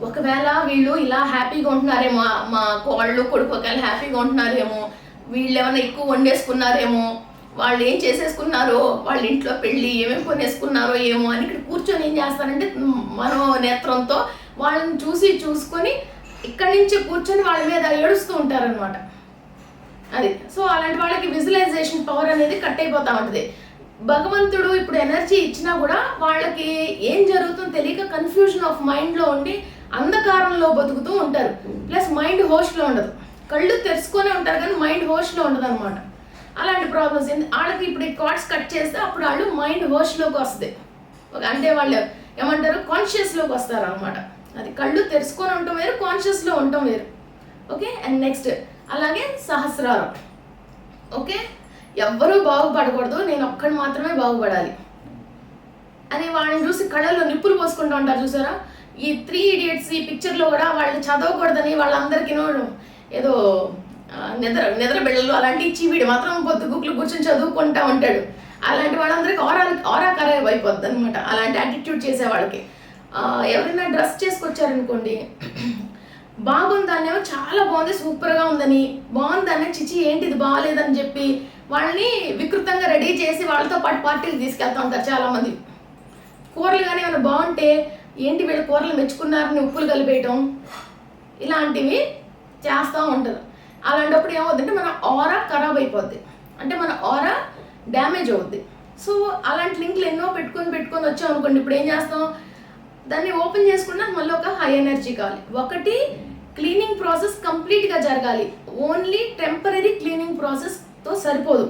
ఒకవేళ వీళ్ళు ఇలా హ్యాపీగా ఉంటున్నారేమో, మా కోళ్ళు కొడుకు ఒకవేళ హ్యాపీగా ఉంటున్నారేమో, వీళ్ళు ఏమైనా ఎక్కువ వండేసుకున్నారేమో, వాళ్ళు ఏం చేసేసుకున్నారో, వాళ్ళ ఇంట్లో పెళ్ళి ఏమేమి కొనేసుకున్నారో ఏమో అని ఇక్కడ కూర్చొని ఏం చేస్తారంటే మనోనేత్రంతో వాళ్ళని చూసుకొని ఇక్కడి నుంచి కూర్చొని వాళ్ళ మీద ఏడుస్తూ ఉంటారనమాట. అది సో అలాంటి వాళ్ళకి విజువలైజేషన్ పవర్ అనేది కట్ అయిపోతూ ఉంటుంది. భగవంతుడు ఇప్పుడు ఎనర్జీ ఇచ్చినా కూడా వాళ్ళకి ఏం జరుగుతుందో తెలియక కన్ఫ్యూజన్ ఆఫ్ మైండ్లో ఉండి అంధకారంలో బతుకుతూ ఉంటారు. ప్లస్ మైండ్ హోస్ట్లో ఉండదు, కళ్ళు తెరుచుకొనే ఉంటారు కానీ మైండ్ హోస్ట్లో ఉండదు అనమాట. అలాంటి ప్రాబ్లమ్స్ వాళ్ళకి ఇప్పుడు ఈ కార్డ్స్ కట్ చేస్తే అప్పుడు వాళ్ళు మైండ్ హోస్ట్లోకి వస్తుంది. అంటే వాళ్ళు ఏమంటారు, కాన్షియస్లోకి వస్తారు అనమాట. అది కళ్ళు తెరుచుకొని ఉండటం వేరు, కాన్షియస్లో ఉండటం వేరు. ఓకే, అండ్ నెక్స్ట్ అలాగే సహస్రారం. ఓకే, ఎవ్వరూ బాగుపడకూడదు, నేను ఒక్కడు మాత్రమే బాగుపడాలి అని వాళ్ళని చూసి కళ్ళల్లో నిప్పులు పోసుకుంటూ ఉంటారు. చూసారా ఈ 3 Idiots ఈ పిక్చర్లో కూడా వాళ్ళు చదవకూడదని వాళ్ళందరికీ ఏదో నిద్ర బిళ్ళలు అలాంటి ఇచ్చి వీడు మాత్రం పొద్దు గుక్కులు కూర్చొని చదువుకుంటూ ఉంటాడు. అలాంటి వాళ్ళందరికీ ఆరా ఖరాబ్ అయిపోద్ది అనమాట. అలాంటి యాటిట్యూడ్ చేసే వాళ్ళకి ఎవరైనా డ్రెస్ చేసుకొచ్చారనుకోండి, బాగుందనేమో చాలా బాగుంది, సూపర్గా ఉందని, బాగుందని చిచి ఏంటి ఇది బాగాలేదని చెప్పి వాళ్ళని వికృతంగా రెడీ చేసి వాళ్ళతో పాటు పార్టీలు తీసుకెళ్తూ ఉంటారు చాలామంది. కూరలు కానీ ఏమైనా బాగుంటే ఏంటి వీళ్ళ కూరలు మెచ్చుకున్నారని ఉప్పులు కలిపేయటం, ఇలాంటివి చేస్తూ ఉంటారు. అలాంటప్పుడు ఏమవుతుందంటే మన ఆరా ఖరాబ్ అయిపోద్ది, అంటే మన ఆరా డ్యామేజ్ అవుద్ది. సో అలాంటి లింక్లు ఎన్నో పెట్టుకొని వచ్చాం అనుకోండి, ఇప్పుడు ఏం చేస్తాం, దాన్ని ఓపెన్ చేసుకున్నా మళ్ళీ ఒక హై ఎనర్జీ కావాలి. ఒకటి క్లీనింగ్ ప్రాసెస్ కంప్లీట్గా జరగాలి. ఓన్లీ టెంపరీ క్లీనింగ్ ప్రాసెస్తో సరిపోదు.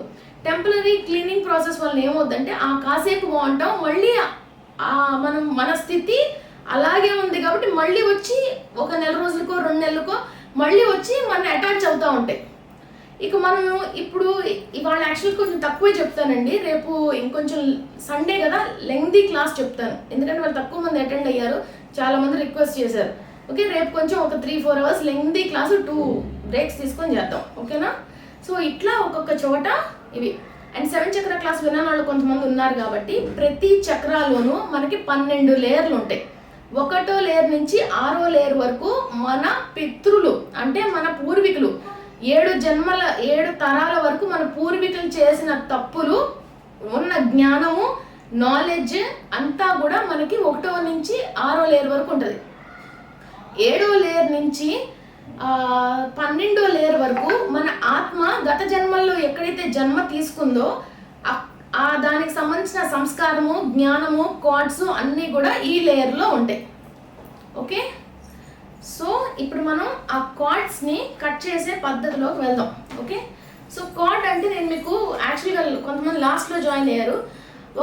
టెంపరీ క్లీనింగ్ ప్రాసెస్ వల్ల ఏమవుద్దంటే ఆ కాసేపు బాగుంటాం, మళ్ళీ మన స్థితి అలాగే ఉంది కాబట్టి మళ్ళీ వచ్చి ఒక నెల రోజులకో 2 నెలలకో మళ్ళీ వచ్చి మన అటాచ్ అవుతూ ఉంటాయి. ఇక మనం ఇప్పుడు ఇవాళ యాక్చువల్ కొంచెం తక్కువే చెప్తానండి, రేపు ఇంకొంచెం సండే కదా లెంగ్దీ క్లాస్ చెప్తాను, ఎందుకంటే వాళ్ళు తక్కువ మంది అటెండ్ అయ్యారు, చాలామంది రిక్వెస్ట్ చేశారు. ఓకే, రేపు కొంచెం ఒక 3-4 అవర్స్ లెంగ్దీ క్లాసు 2 బ్రేక్స్ తీసుకొని చేద్దాం, ఓకేనా. సో ఇట్లా ఒక్కొక్క చోట ఇవి. అండ్ 7 చక్ర క్లాస్ విన్న వాళ్ళు కొంతమంది ఉన్నారు కాబట్టి ప్రతి చక్రాలోనూ మనకి 12 లేయర్లు ఉంటాయి. 1వ లేయర్ నుంచి 6వ లేయర్ వరకు మన పితృలు అంటే మన పూర్వీకులు 7 తరాల వరకు మన పూర్వీకులు చేసిన తప్పులు ఉన్న జ్ఞానము నాలెడ్జ్ అంతా కూడా మనకి 1వ నుంచి 6వ లేయర్ వరకు ఉంటుంది. 7వ లేయర్ నుంచి 12వ లేయర్ వరకు మన ఆత్మ గత జన్మల్లో ఎక్కడైతే జన్మ తీసుకుందో దానికి సంబంధించిన సంస్కారము జ్ఞానము కార్డ్స్ అన్నీ కూడా ఈ లేయర్లో ఉంటాయి. ఓకే, సో ఇప్పుడు మనం ఆ కార్డ్స్ని కట్ చేసే పద్ధతిలోకి వెళ్దాం. ఓకే, సో కార్డ్ అంటే నేను మీకు యాక్చువల్గా కొంతమంది లాస్ట్లో జాయిన్ అయ్యారు,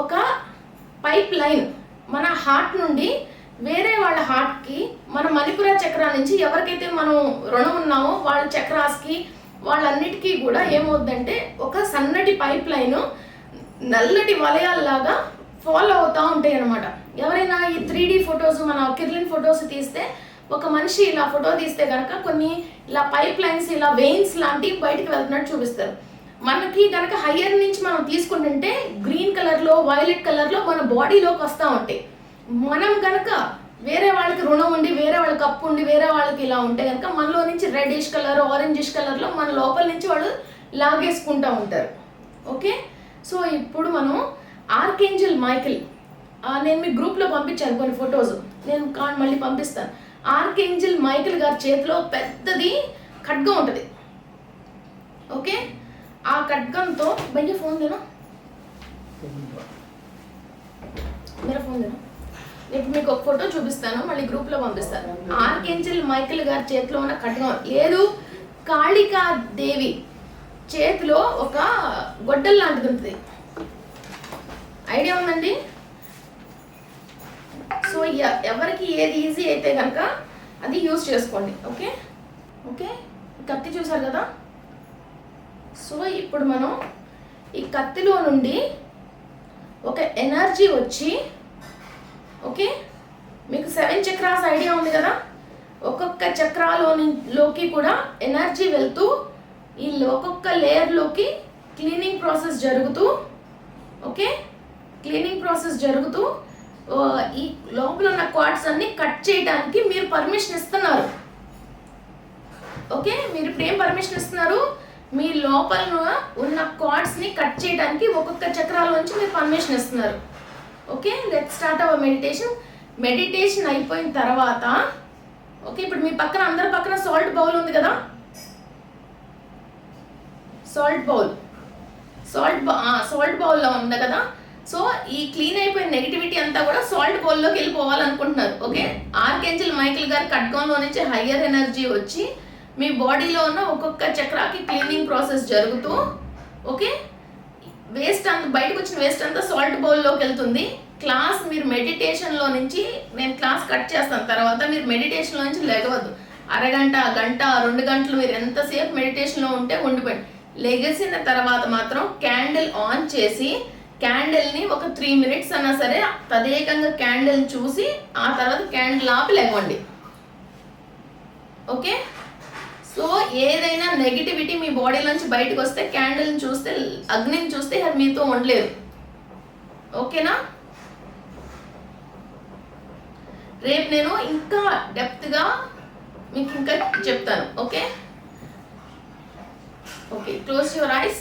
ఒక పైప్ లైన్ మన హార్ట్ నుండి వేరే వాళ్ళ హార్ట్కి, మన మణిపుర చక్రా నుంచి ఎవరికైతే మనం రుణం ఉన్నామో వాళ్ళ చక్రాస్కి వాళ్ళన్నిటికీ కూడా ఏమవుద్దంటే ఒక సన్నటి పైప్ లైను నల్లటి వలయాల్లాగా ఫాలో అవుతూ ఉంటాయి అన్నమాట. ఎవరైనా ఈ 3D ఫొటోస్ మన కిర్లిన్ ఫొటోస్ తీస్తే, ఒక మనిషి ఇలా ఫోటో తీస్తే కనుక కొన్ని ఇలా పైప్ లైన్స్ ఇలా వెయిన్స్ లాంటివి బయటకు వెళ్తున్నట్టు చూపిస్తారు. మనకి కనుక హయ్యర్ నుంచి మనం తీసుకుంటుంటే గ్రీన్ కలర్లో వైలెట్ కలర్లో మన బాడీలోకి వస్తూ ఉంటాయి. మనం కనుక వేరే వాళ్ళకి రుణం ఉండి వేరే వాళ్ళకి అప్పు ఉండి వేరే వాళ్ళకి ఇలా ఉంటే కనుక మనలో నుంచి రెడ్డిష్ కలర్ ఆరెంజిష్ కలర్లో మన లోపల నుంచి వాళ్ళు లాగేసుకుంటూ ఉంటారు. ఓకే, సో ఇప్పుడు మనం ఆర్కేంజల్ మైకిల్, నేను మీ గ్రూప్లో పంపించాను కొన్ని ఫొటోస్, నేను మళ్ళీ పంపిస్తాను. ఆర్కేంజల్ మైకిల్ గారి చేతిలో పెద్దది ఖడ్గం ఉంటుంది. ఓకే, ఆ ఖడ్గంతో భయ్య ఫోన్ దేనా मेरा ఫోన్ దేనా, నేను మీకు ఒక ఫోటో చూపిస్తాను, మళ్ళీ గ్రూప్లో పంపిస్తాను. ఆర్కేంజల్ మైకిల్ గారి చేతిలో ఉన్న ఖడ్గం లేదు, కాళికా దేవి చేతిలో ఒక గొడ్డల్ లాంటిది ఉంటుంది, ఐడియా ఉందండి. సో ఎవరికి ఏది ఈజీ అయితే కనుక అది యూజ్ చేసుకోండి. ఓకే ఓకే, కత్తి చూసారు కదా. సో ఇప్పుడు మనం ఈ కత్తిలో నుండి ఒక ఎనర్జీ వచ్చి, ఓకే మీకు 7 చక్రాస్ ఐడియా ఉంది కదా, ఒక్కొక్క చక్రాలోకి కూడా ఎనర్జీ వెళ్తూ ఈ ఒక్కొక్క లేయర్లోకి క్లీనింగ్ ప్రాసెస్ జరుగుతూ, ఓకే క్లీనింగ్ ప్రాసెస్ జరుగుతూ ఈ లోపల ఉన్న కార్డ్స్ అన్ని కట్ చేయడానికి మీరు పర్మిషన్ ఇస్తున్నారు. ఓకే, మీరు ఇప్పుడు ఏం పర్మిషన్ ఇస్తున్నారు, మీ లోపల ఉన్న కార్డ్స్ని కట్ చేయడానికి ఒక్కొక్క చక్రాలోంచి మీరు పర్మిషన్ ఇస్తున్నారు. Okay, let's start our meditation అయిపోయిన తర్వాత, ఓకే ఇప్పుడు మీ పక్కన అందరి పక్కన సాల్ట్ బౌల్ ఉంది కదా, సాల్ట్ బౌల్లో ఉంది కదా. సో ఈ క్లీన్ అయిపోయిన నెగిటివిటీ అంతా కూడా సాల్ట్ బౌల్లోకి వెళ్ళిపోవాలనుకుంటున్నారు. ఓకే, ఆర్కేంజల్ మైకిల్ గారి ఖడ్గంలో నుంచి హయ్యర్ ఎనర్జీ వచ్చి మీ బాడీలో ఉన్న ఒక్కొక్క చక్రాకి క్లీనింగ్ ప్రాసెస్ జరుగుతూ, ఓకే వేస్ట్ అంతా బయటకు వచ్చిన వేస్ట్ అంతా సాల్ట్ బౌల్లోకి వెళ్తుంది. క్లాస్ మీరు మెడిటేషన్లో నుంచి, నేను క్లాస్ కట్ చేస్తాను తర్వాత మీరు మెడిటేషన్లో నుంచి లెగవద్దు. అరగంట గంట 2 గంటలు మీరు ఎంతసేపు మెడిటేషన్లో ఉంటే ఉండిపోయింది. లెగసిన తర్వాత మాత్రం క్యాండిల్ ఆన్ చేసి క్యాండిల్ని ఒక 3 మినిట్స్ అన్నా సరే తదేకంగా క్యాండిల్ని చూసి ఆ తర్వాత క్యాండిల్ ఆపి లెగవండి. ఓకే, సో ఏదైనా నెగిటివిటీ మీ బాడీలోంచి బయటకు వస్తే క్యాండిల్ని చూస్తే, అగ్నిని చూస్తే అది మీతో ఉండలేదు. ఓకేనా, రేపు నేను ఇంకా డెప్త్గా మీకు ఇంకా చెప్తాను. Okay okay, close your ice.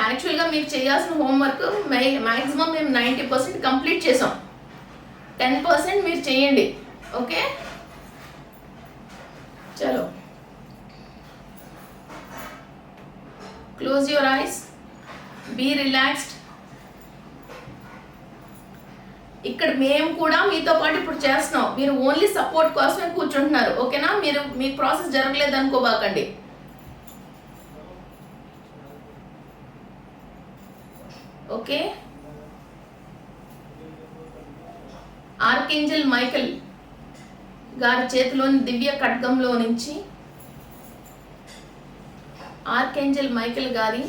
యాక్చువల్గా మీకు చేయాల్సిన హోంవర్క్ మ్యాక్సిమం మేము 90% కంప్లీట్ చేసాం, 10% మీరు చేయండి. ఓకే చలో, close your eyes, be relaxed. ఇక్కడ మేము కూడా మీతో పాటు ఇప్పుడు చేస్తున్నాం. మీరు ఓన్లీ సపోర్ట్ కోసమే కూర్చుంటున్నారు, ఓకేనా? మీ ప్రాసెస్ జరగలేదు అనుకోబాకండి. ఓకే, ఆర్కేంజల్ మైకేల్ గారి చేతిలోని దివ్య ఖడ్గంలో నుంచి, ఆర్కేంజల్ మైకేల్ గారి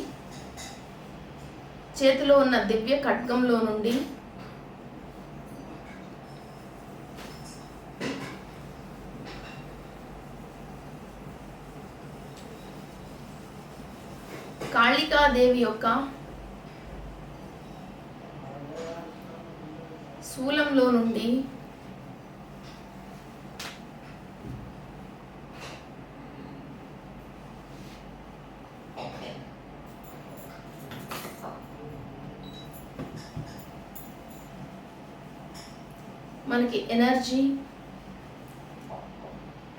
చేతిలో ఉన్న దివ్య ఖడ్గంలో నుండి కాళికాదేవి యొక్క శూలంలో నుండి మనకి ఎనర్జీ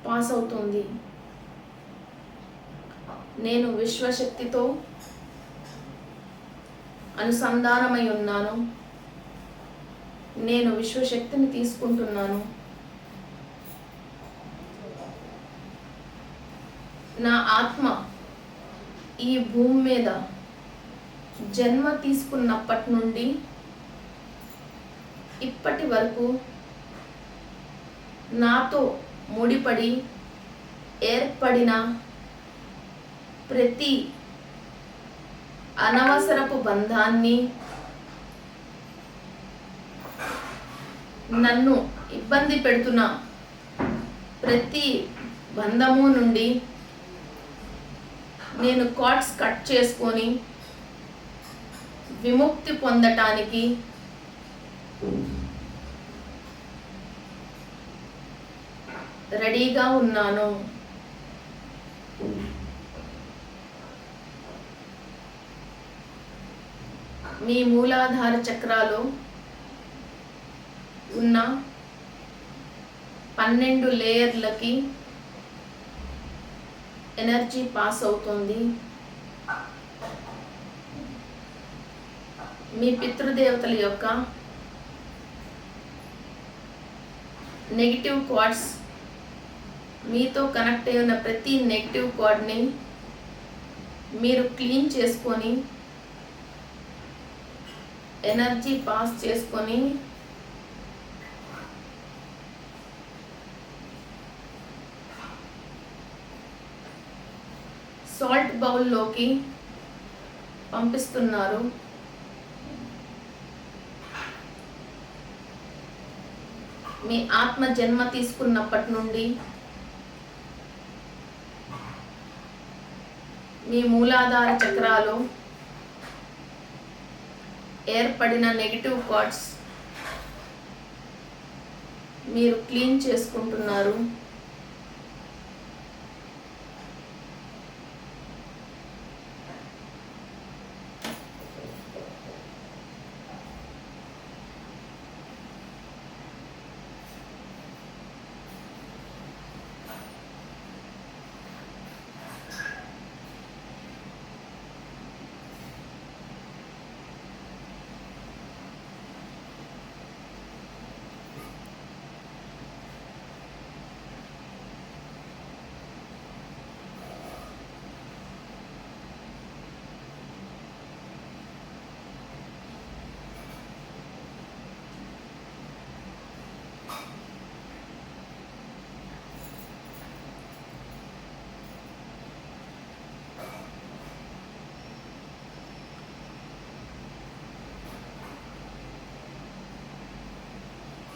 పాస్ అవుతుంది. నేను విశ్వశక్తితో అనుసంధానమై ఉన్నాను. నేను విశ్వశక్తిని తీసుకుంటున్నాను. నా ఆత్మ ఈ భూమి మీద జన్మ తీసుకున్నప్పటి నుండి ఇప్పటి వరకు నాతో ముడిపడి ఏర్పడిన ప్రతి అనవసరపు బంధాన్ని, నన్ను ఇబ్బంది పెడుతున్న ప్రతి బంధము నుండి నేను కార్డ్స్ కట్ చేసుకొని విముక్తి పొందటానికి రెడీగా ఉన్నాను. మీ మూలాధార చక్రాలో ఉన్న 12 లేయర్లకి ఎనర్జీ పాస్ అవుతుంది. మీ పితృదేవతల యొక్క నెగిటివ్ కార్డ్స్, మీతో కనెక్ట్ అయి ఉన్న ప్రతి నెగిటివ్ కార్డ్ని మీరు క్లీన్ చేసుకొని ఎనర్జీ పాస్ చేసుకొని సాల్ట్ బౌల్లోకి పంపిస్తున్నారు. మీ ఆత్మ జన్మ తీసుకున్నప్పటి నుండి మీ మూలాధార చక్రాలు ఏర్పడిన నెగిటివ్ కార్డ్స్ మీరు క్లీన్ చేసుకుంటున్నారు.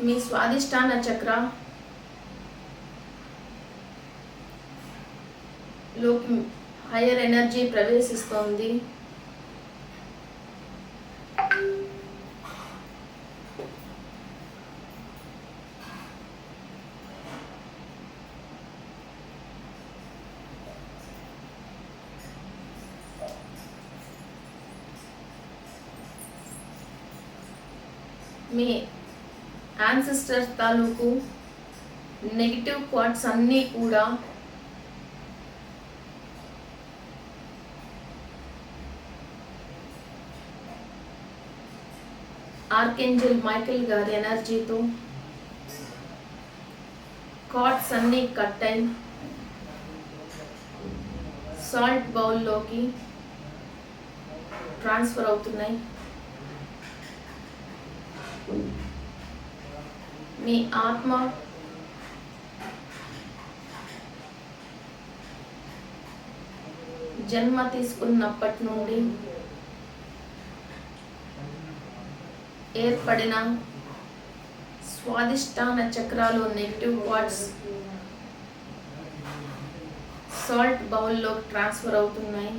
మీ స్వాదిష్టాన చక్ర లోకి హయ్యర్ ఎనర్జీ ప్రవేశిస్తోంది. మీ యాన్సిస్టర్స్ తాలూకు నెగిటివ్ కార్డ్స్ అన్నీ కూడా ఆర్కేంజల్ మైకేల్ గారి ఎనర్జీతో కార్డ్స్ అన్నీ కట్ అయి సాల్ట్ బౌల్లోకి ట్రాన్స్ఫర్ అవుతున్నాయి. మీ ఆత్మ జన్మ తీసుకున్నప్పటి నుండి ఏర్పడిన స్వాదిష్టాన చక్రాలు నెగిటివ్ థాట్స్ సాల్ట్ బౌల్లోకి ట్రాన్స్ఫర్ అవుతున్నాయి.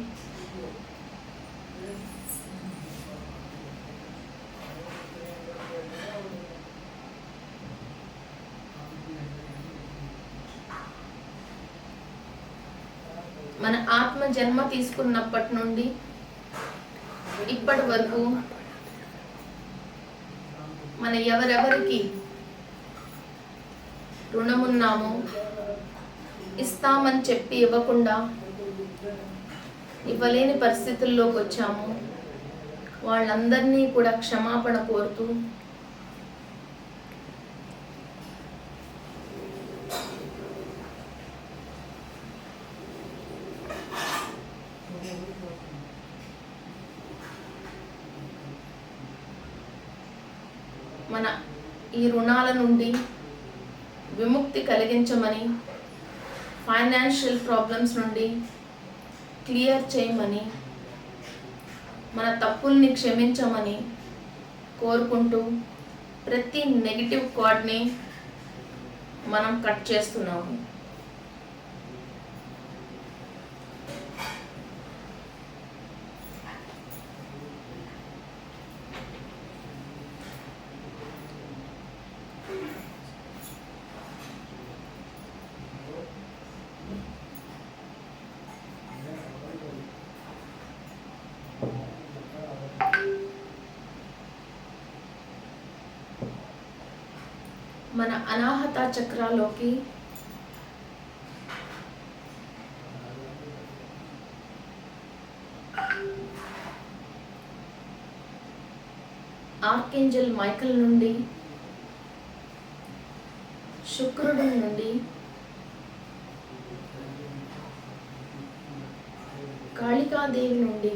మన ఆత్మ జన్మ తీసుకున్నప్పటి నుండి ఇప్పటి వరకు మన ఎవరెవరికి రుణమున్నామో ఇస్తామని చెప్పి ఇవ్వకుండా ఇవ్వలేని పరిస్థితుల్లోకి వచ్చాము, వాళ్ళందరినీ కూడా క్షమాపణ కోరుతూ మన ఈ రుణాల నుండి విముక్తి కలిగించమని, ఫైనాన్షియల్ ప్రాబ్లమ్స్ నుండి క్లియర్ చేయమని, మన తప్పుల్ని క్షమించమని కోరుకుంటూ ప్రతి నెగిటివ్ కార్డ్ని మనం కట్ చేస్తున్నాము. మన అనాహత చక్రాలోకి ఆర్కేంజల్ మైకేల్ నుండి, శుక్రుడి నుండి, కాళికాదేవి నుండి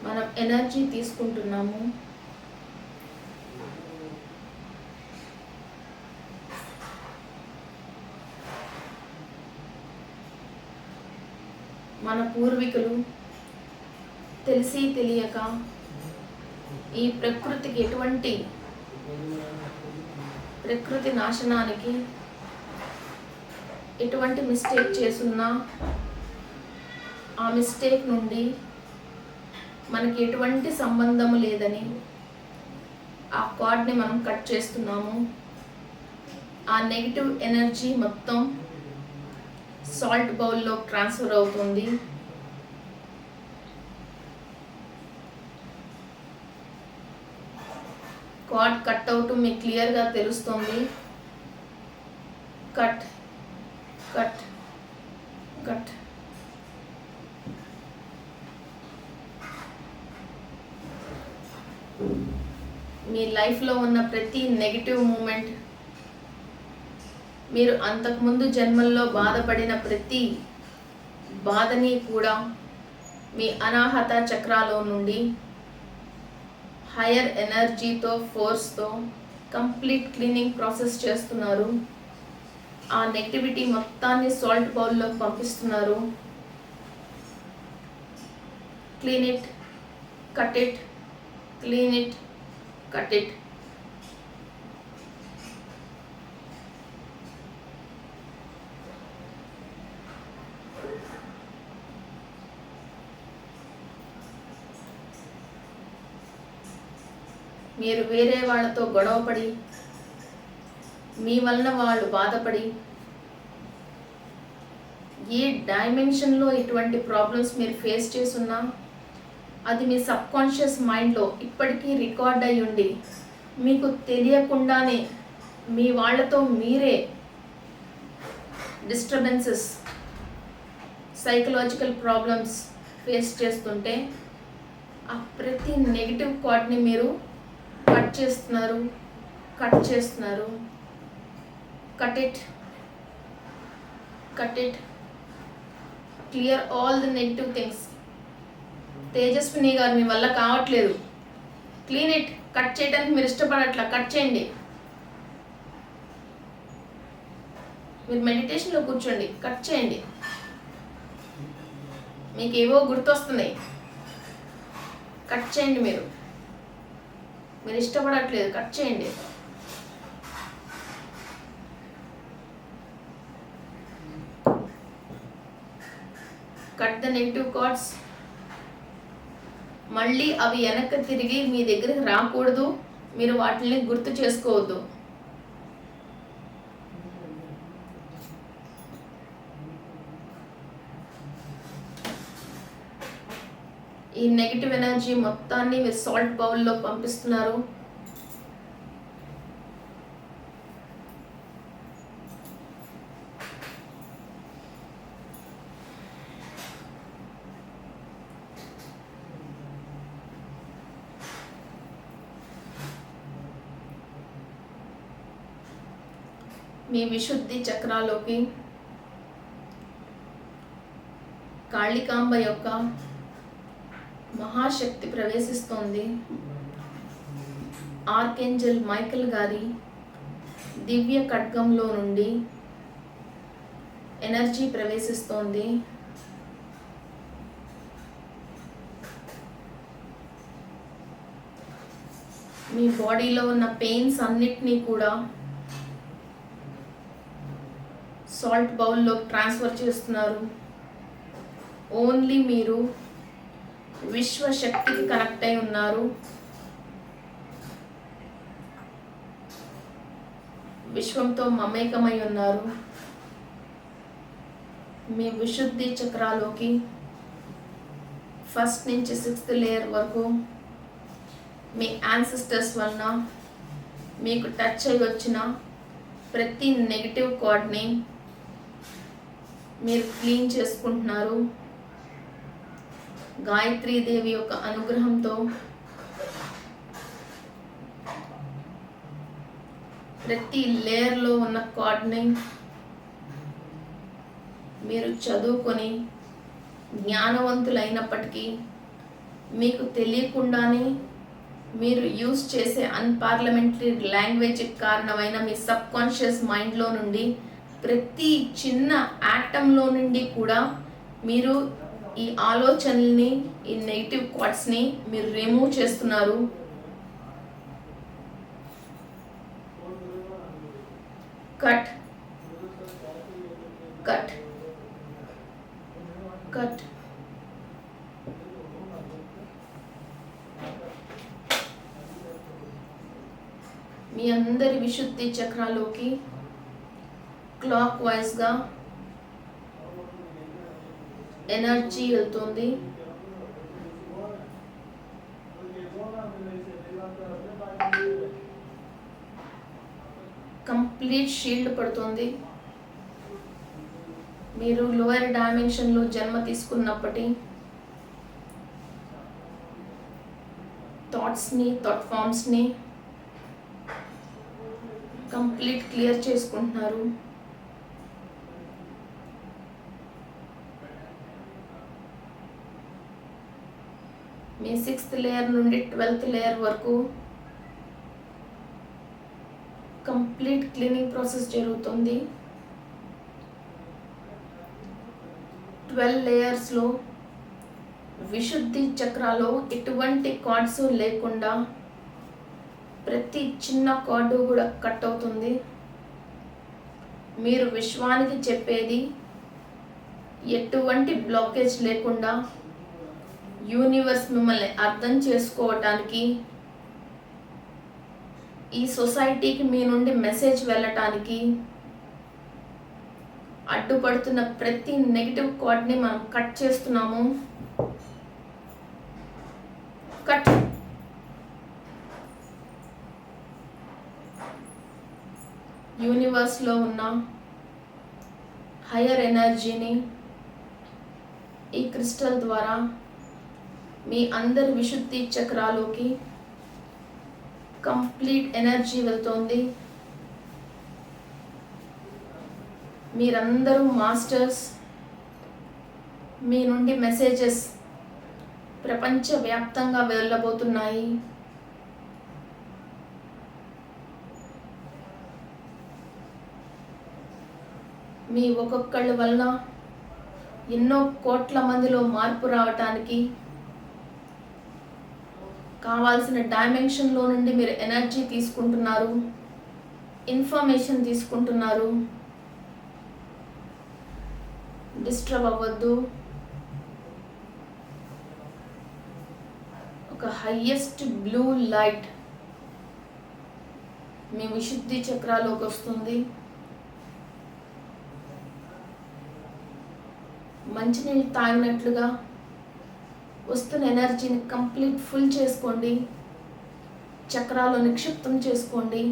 మనం ఎనర్జీ తీసుకుంటున్నాము. మన పూర్వీకులు తెలిసి తెలియక ఈ ప్రకృతికి ప్రకృతి నాశనానికి ఎటువంటి మిస్టేక్ చేసున్నా ఆ మిస్టేక్ నుండి మనకి ఎటువంటి సంబంధము లేదని ఆ కార్డ్ని మనం కట్ చేస్తున్నాము. ఆ నెగిటివ్ ఎనర్జీ మొత్తం సాల్ట్ బౌల్లో ట్రాన్స్ఫర్ అవుతుంది. కార్డ్ కట్ అవుట్ మీకు క్లియర్గా తెలుస్తుంది. Cut cut cut. మీ లైఫ్లో ఉన్న ప్రతి నెగిటివ్ మూమెంట్, మీరు అంతకుముందు జన్మల్లో బాధపడిన ప్రతి బాధని కూడా మీ అనాహత చక్రాలో నుండి హయ్యర్ ఎనర్జీతో, ఫోర్స్తో కంప్లీట్ క్లీనింగ్ ప్రాసెస్ చేస్తున్నారు. ఆ నెగిటివిటీ మొత్తాన్ని సాల్ట్ బౌల్లోకి పంపిస్తున్నారు. Clean it, cut it, clean it, cut it. మీరు వేరే వాళ్ళతో గొడవపడి, మీ వలన వాళ్ళు బాధపడి, ఏ డైమెన్షన్లో ఇటువంటి ప్రాబ్లమ్స్ మీరు ఫేస్ చేసున్నా అది మీ సబ్కాన్షియస్ మైండ్లో ఇప్పటికీ రికార్డ్ అయి ఉండి మీకు తెలియకుండానే మీ వాళ్ళతో మీరే డిస్టర్బెన్సెస్, సైకలాజికల్ ప్రాబ్లమ్స్ ఫేస్ చేస్తుంటే ఆ ప్రతి నెగిటివ్ కార్డ్ని మీరు కట్ చేస్తున్నారు, కట్ చేస్తున్నారు. Cut it, cut it, clear all the negative things. Tejaswini గారు మీ వల్ల కావట్లేదు, క్లీన్ ఇట్. కట్ చేయడానికి మీరు ఇష్టపడట్లా, కట్ చేయండి. మీరు మెడిటేషన్లో కూర్చోండి, కట్ చేయండి. మీకు ఏవో గుర్తొస్తున్నాయి, కట్ చేయండి. మీరు ఇష్టపడట్లేదు, కట్ చేయండి. Cut the negative cards. మళ్ళీ అవి వెనక్కి తిరిగి మీ దగ్గరికి రాకూడదు, మీరు వాటిని గుర్తు చేసుకోవద్దు. ఈ నెగిటివ్ ఎనర్జీ మొత్తాన్ని మీరు సాల్ట్ బౌల్లో పంపిస్తున్నారు. మీ విశుద్ధి చక్రాలోకి కాళికాంబ యొక్క మహాశక్తి ప్రవేశిస్తోంది. ఆర్కేంజల్ మైకేల్ గారి దివ్య ఖడ్గంలో నుండి ఎనర్జీ ప్రవేశిస్తోంది. మీ బాడీలో ఉన్న పెయిన్స్ అన్నిటినీ కూడా సాల్ట్ బౌల్లో ట్రాన్స్ఫర్ చేస్తున్నారు. ఓన్లీ మీరు విశ్వశక్తికి కనెక్ట్ అయి ఉన్నారు. విశ్వంతో మమేకమై ఉన్నారు. మీ విశుద్ధి చక్రాలోకి ఫస్ట్ నుంచి 6th లేయర్ వరకు మీ యాన్సిస్టర్స్ వలన మీకు టచ్ అయి వచ్చిన ప్రతి నెగిటివ్ కార్డ్ని మీరు క్లీన్ చేసుకుంటున్నారు. గాయత్రీదేవి యొక్క అనుగ్రహంతో ప్రతి లేయర్లో ఉన్న కార్డ్ని మీరు చదువుకొని జ్ఞానవంతులైనప్పటికీ మీకు తెలియకుండానే మీరు యూజ్ చేసే అన్పార్లమెంటరీ లాంగ్వేజ్కి కారణమైన మీ సబ్కాన్షియస్ మైండ్లో నుండి ప్రతి చిన్న యాటంలో నుండి కూడా మీరు ఈ ఆలోచనల్ని, ఈ నెగిటివ్ థాట్స్ని మీరు రిమూవ్ చేస్తున్నారు. Cut, cut, cut. మీ అందరి విశుద్ధి చక్రాలోకి క్లాక్ వైజ్గా ఎనర్జీ వెళ్తుంది. కంప్లీట్ షీల్డ్ పడుతుంది. మీరు లోయర్ డైమెన్షన్లో జన్మ తీసుకున్నప్పటి థాట్స్ని, థాట్ ఫామ్స్ని కంప్లీట్ క్లియర్ చేసుకుంటున్నారు. మీ 6th లేయర్ నుండి 12th లేయర్ వరకు కంప్లీట్ క్లీనింగ్ ప్రాసెస్ జరుగుతుంది. 12 లేయర్స్లో విశుద్ధి చక్రాలో ఎటువంటి కార్డ్స్ లేకుండా ప్రతి చిన్న కార్డు కూడా కట్ అవుతుంది. మీరు విశ్వానికి చెప్పేది ఎటువంటి బ్లాకేజ్ లేకుండా యూనివర్స్ మిమ్మల్ని అర్థం చేసుకోవటానికి, ఈ సొసైటీకి మీ నుండి మెసేజ్ వెళ్ళటానికి అడ్డుపడుతున్న ప్రతి నెగిటివ్ కార్డ్ని మనం కట్ చేస్తున్నాము. కట్. యూనివర్స్లో ఉన్న హయ్యర్ ఎనర్జీని ఈ క్రిస్టల్ ద్వారా మీ అందరి విశుద్ధి చక్రాలోకి కంప్లీట్ ఎనర్జీ వెళ్తోంది. మీరందరూ మాస్టర్స్. మీ నుండి మెసేజెస్ ప్రపంచవ్యాప్తంగా వెళ్ళబోతున్నాయి. మీ ఒక్కొక్కళ్ళ వలన ఎన్నో కోట్ల మందిలో మార్పు రావటానికి కావాల్సిన డైమెన్షన్లో నుండి మీరు ఎనర్జీ తీసుకుంటున్నారు, ఇన్ఫర్మేషన్ తీసుకుంటున్నారు. డిస్టర్బ్ అవ్వద్దు. ఒక హైయెస్ట్ బ్లూ లైట్ మీ విశుద్ధి చక్రాలోకి వస్తుంది. మంచినీళ్ళు తాగినట్లుగా వస్తున్న ఎనర్జీని కంప్లీట్ ఫుల్ చేసుకోండి, చక్రాల్లో నిక్షిప్తం చేసుకోండి.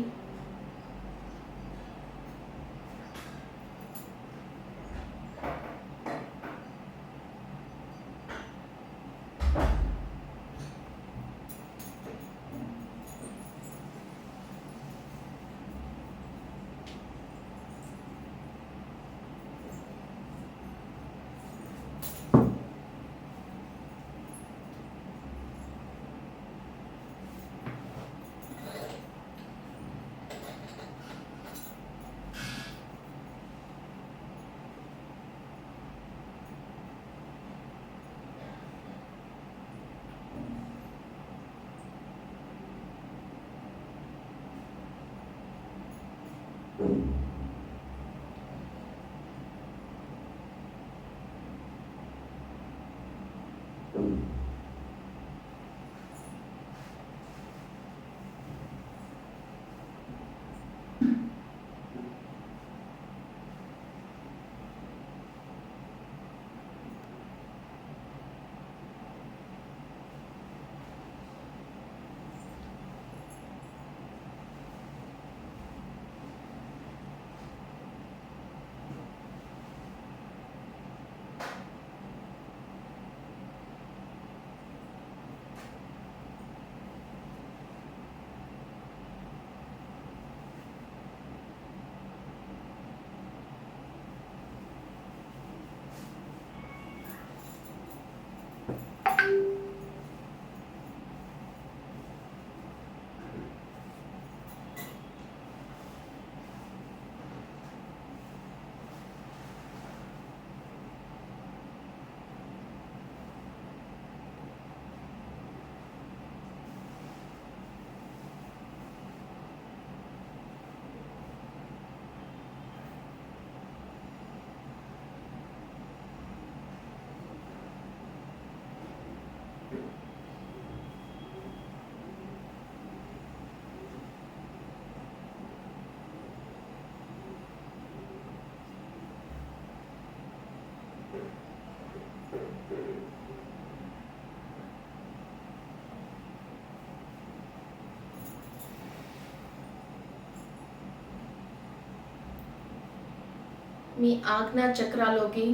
మీ ఆజ్ఞా చక్రాలోకి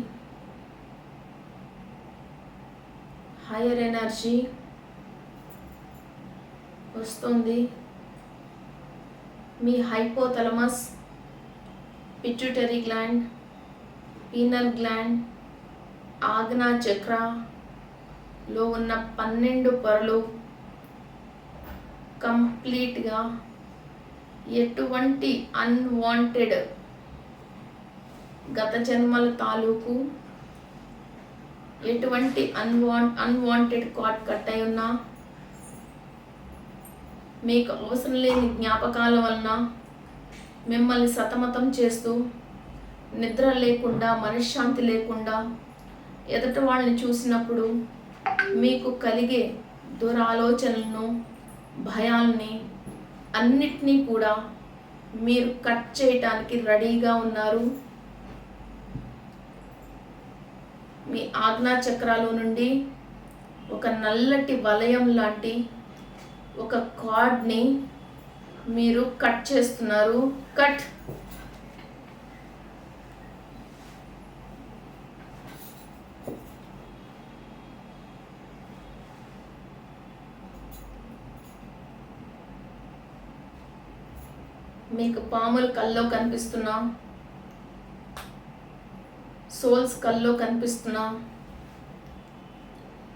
హైయర్ ఎనర్జీ వస్తుంది. మీ hypothalamus, pituitary gland, pineal gland, Ajna చక్రలో ఉన్న 12 పొరలు కంప్లీట్గా ఎటువంటి అన్వాంటెడ్ గత జన్మల తాలూకు ఎటువంటి అన్వాంటెడ్ కార్డ్ కట్ అయి ఉన్నా, మీకు అవసరం లేని జ్ఞాపకాల వలన మిమ్మల్ని సతమతం చేస్తూ నిద్ర లేకుండా, మనశ్శాంతి లేకుండా, ఎదుటి వాళ్ళని చూసినప్పుడు మీకు కలిగే దురాలోచనలను, భయాల్ని అన్నిటినీ కూడా మీరు కట్ చేయటానికి రెడీగా ఉన్నారు. మీ ఆజ్ఞా చక్రాల నుండి ఒక నల్లటి వలయం లాంటి ఒక కార్డ్ని మీరు కట్ చేస్తున్నారు. కట్. మీకు పాములు కల్లో కనిపిస్తున్నా, సోల్స్ కల్లో కనిపిస్తున్నా,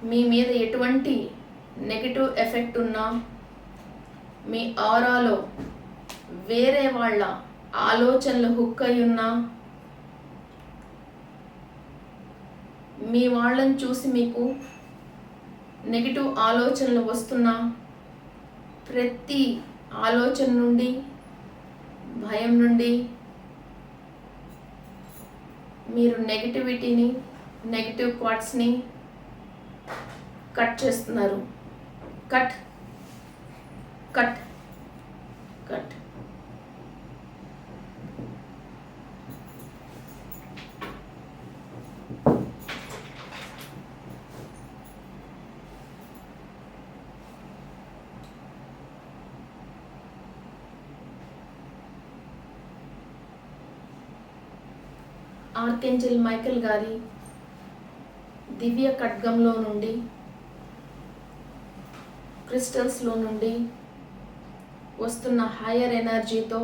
మీ మీద ఎటువంటి నెగిటివ్ ఎఫెక్ట్ ఉన్నా, మీ ఆరాలో వేరే వాళ్ళ ఆలోచనలు హుక్ అయి ఉన్నా, మీ వాళ్ళని చూసి మీకు నెగిటివ్ ఆలోచనలు వస్తున్నా, ప్రతి ఆలోచన నుండి, భయం నుండి మీరు నెగిటివిటీని, నెగిటివ్ థాట్స్ని కట్ చేస్తున్నారు. Cut cut cut. Archangel Michael గారి దివ్య ఖడ్గంలో నుండి, క్రిస్టల్స్లో నుండి వస్తున్న హయ్యర్ ఎనర్జీతో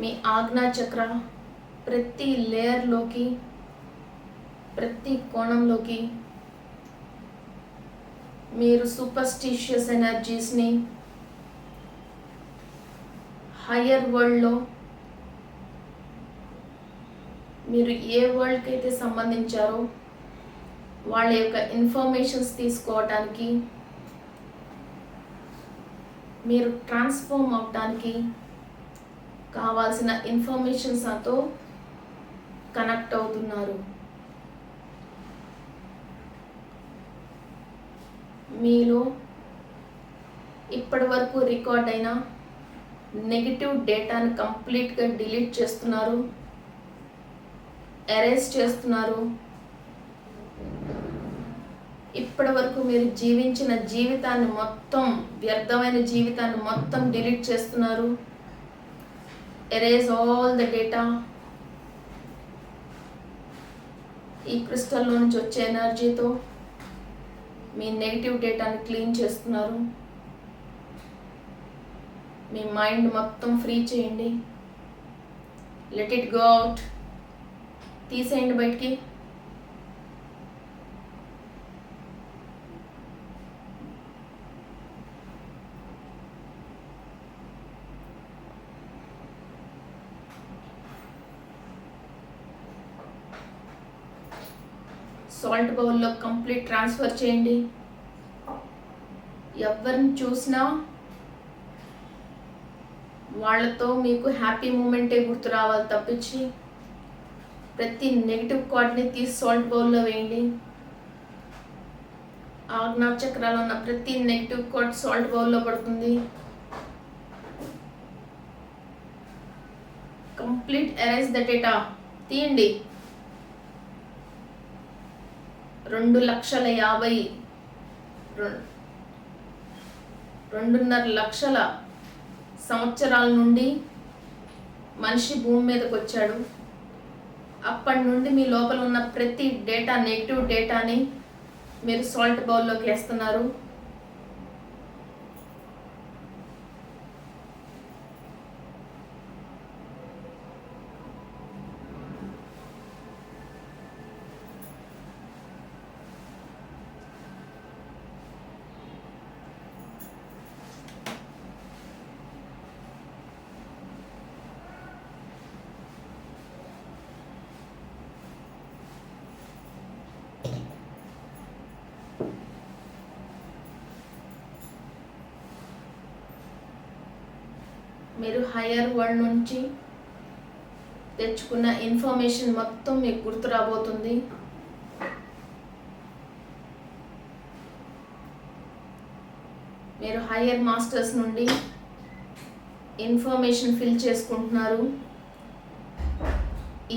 మీ ఆజ్ఞా చక్ర ప్రతి లేయర్లోకి, ప్రతి కోణంలోకి మీరు సూపర్స్టిషియస్ ఎనర్జీస్ని హయ్యర్ వరల్డ్లో మీరు ఏ వరల్డ్కి అయితే సంబంధించారో వాళ్ళ యొక్క ఇన్ఫర్మేషన్స్ తీసుకోవటానికి, మీరు ట్రాన్స్ఫార్మ్ అవటానికి కావాల్సిన ఇన్ఫర్మేషన్స్తో కనెక్ట్ అవుతున్నారు. మీలో ఇప్పటి వరకు రికార్డ్ అయిన నెగిటివ్ డేటాను కంప్లీట్గా డిలీట్ చేస్తున్నారు, ఎరేజ్ చేస్తున్నారు. ఇప్పటి వరకు మీరు జీవించిన జీవితాన్ని మొత్తం, వ్యర్థమైన జీవితాన్ని మొత్తం డిలీట్ చేస్తున్నారు. Erase all the data. ఈ క్రిస్టల్లో నుంచి వచ్చే ఎనర్జీతో మీ నెగిటివ్ డేటాని క్లీన్ చేస్తున్నారు. మీ మైండ్ మొత్తం ఫ్రీ చేయండి. Let it go out. తీసేయండి బయటికి. సాల్ట్ బౌల్లో కంప్లీట్ ట్రాన్స్ఫర్ చేయండి. ఎవరిని చూసినా వాళ్ళతో మీకు హ్యాపీ మూమెంటే గుర్తు రావాలి తప్పించి ప్రతి నెగిటివ్ థాట్ని తీసి సాల్ట్ బౌల్లో వేయండి. ఆజ్ఞా చక్రాలు ఉన్న ప్రతి నెగిటివ్ థాట్ సాల్ట్ బౌల్లో పడుతుంది. Complete erase the data. తీయండి. 2,50,000 లక్షల సంవత్సరాల నుండి మనిషి భూమి మీదకి వచ్చాడు. అప్పటి నుండి మీ లోపల ఉన్న ప్రతి డేటా, నెగిటివ్ డేటాని మీరు సాల్ట్ బౌల్లోకి వేస్తున్నారు. మీరు హయ్యర్ వరల్డ్ నుంచి తెచ్చుకున్న ఇన్ఫర్మేషన్ మొత్తం మీకు గుర్తు రాబోతుంది. మీరు హయ్యర్ మాస్టర్స్ నుండి ఇన్ఫర్మేషన్ ఫిల్ చేసుకుంటున్నారు.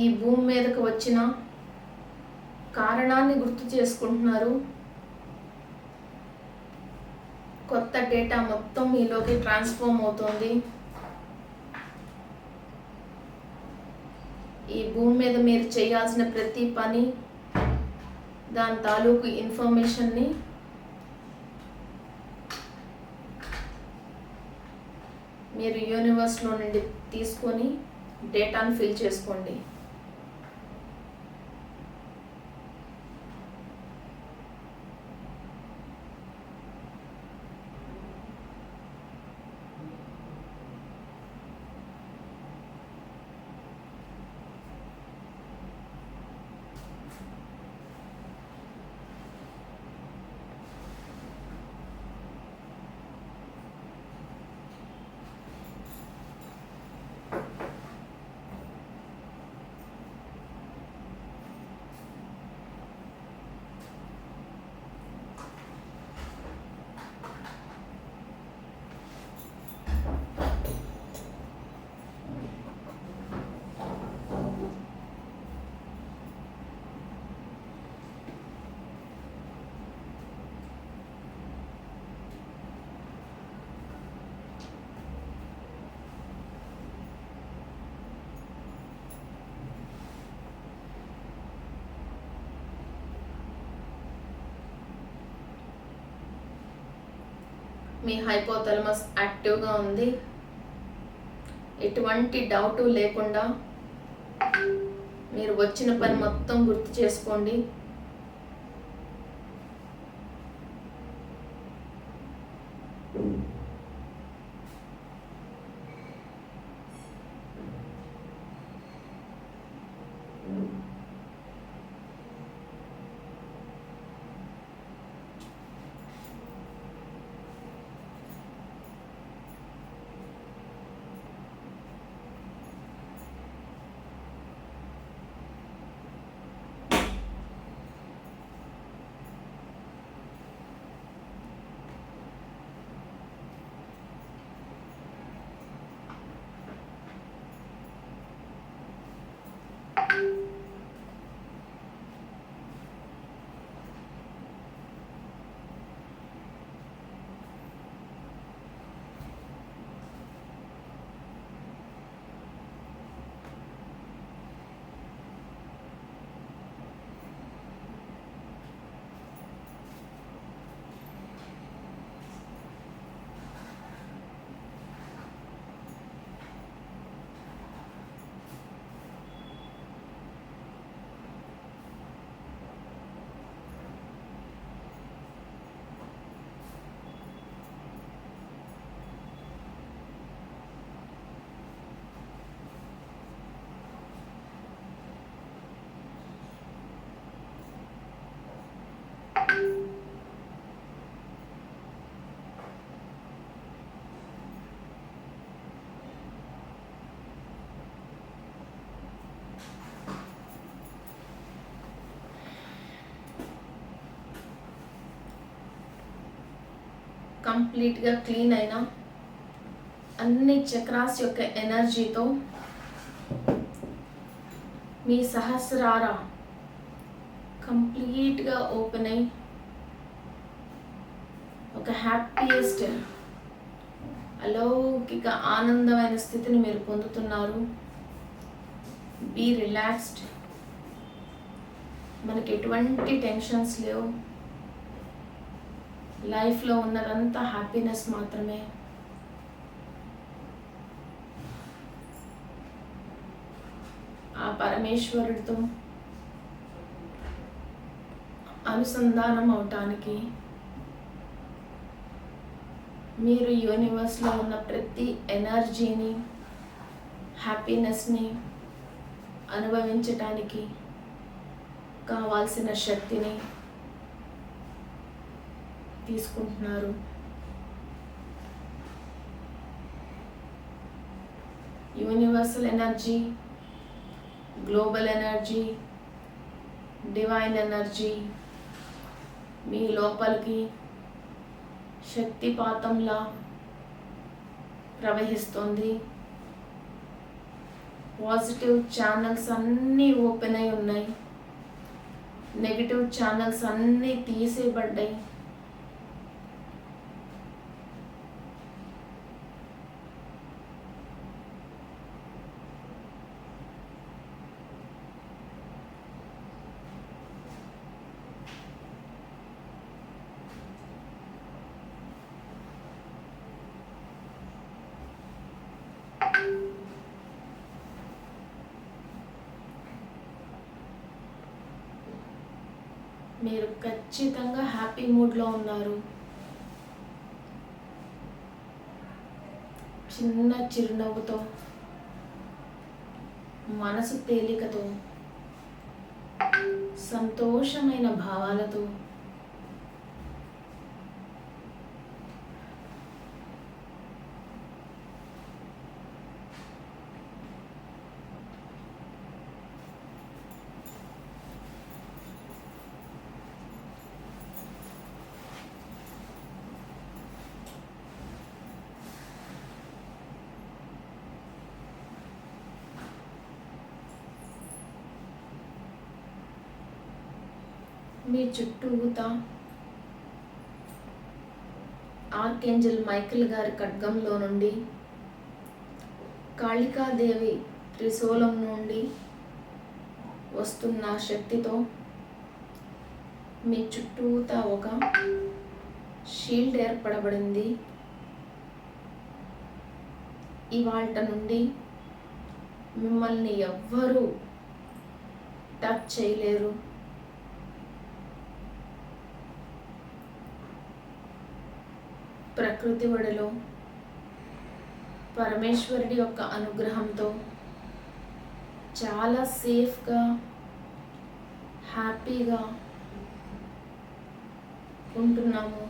ఈ భూమి మీదకు వచ్చిన కారణాన్ని గుర్తు చేసుకుంటున్నారు. కొత్త డేటా మొత్తం మీలోకి ట్రాన్స్ఫార్మ్ అవుతుంది. ఈ భూమి మీద మీరు చేయాల్సిన ప్రతి పని, దాని తాలూకు ఇన్ఫర్మేషన్ని మీరు యూనివర్స్లో నుండి తీసుకొని డేటాను ఫిల్ చేసుకోండి. మీ హైపోథాలమస్ యాక్టివ్గా ఉంది. ఎటువంటి డౌట్ లేకుండా మీరు వచ్చిన పని మొత్తం గుర్తు చేసుకోండి. కంప్లీట్గా క్లీన్ అయిన అన్ని చక్రాస్ యొక్క ఎనర్జీతో మీ సహస్రార కంప్లీట్గా ఓపెన్ అయి ఒక హ్యాపీయెస్ట్ అలౌకిక ఆనందమైన స్థితిని మీరు పొందుతున్నారు. Be relaxed. మనకి ఎటువంటి టెన్షన్స్ లేవు. లైఫ్లో ఉన్నదంతా హ్యాపీనెస్ మాత్రమే. ఆ పరమేశ్వరుడితో అనుసంధానం అవటానికి మీరు యూనివర్స్లో ఉన్న ప్రతి ఎనర్జీని, హ్యాపీనెస్ని అనుభవించటానికి కావాల్సిన శక్తిని తీసుకుంటున్నారు. Universal energy, global energy, divine energy మీ లోపలికి శక్తిపాతంలా ప్రవహిస్తుంది. పాజిటివ్ ఛానల్స్ అన్నీ ఓపెన్ అయి ఉన్నాయి. నెగిటివ్ ఛానల్స్ అన్నీ తీసేయబడ్డాయి. మీరు ఖచ్చితంగా హ్యాపీ మూడ్లో ఉన్నారు. చిన్న చిరునవ్వుతో, మనసు తేలికతో, సంతోషమైన భావాలతో మీ చుట్టూతా ఆర్కేంజల్ మైకేల్ గారి ఖడ్గంలో నుండి, కాళికాదేవి త్రిశూలం నుండి వస్తున్న శక్తితో మీ చుట్టూతా ఒక షీల్డ్ ఏర్పడబడింది. ఇవాళ నుండి మిమ్మల్ని ఎవ్వరూ టచ్ చేయలేరు. ప్రకృతి ఒడిలో పరమేశ్వరుడి యొక్క అనుగ్రహంతో చాలా సేఫ్గా, హ్యాపీగా ఉంటున్నాము.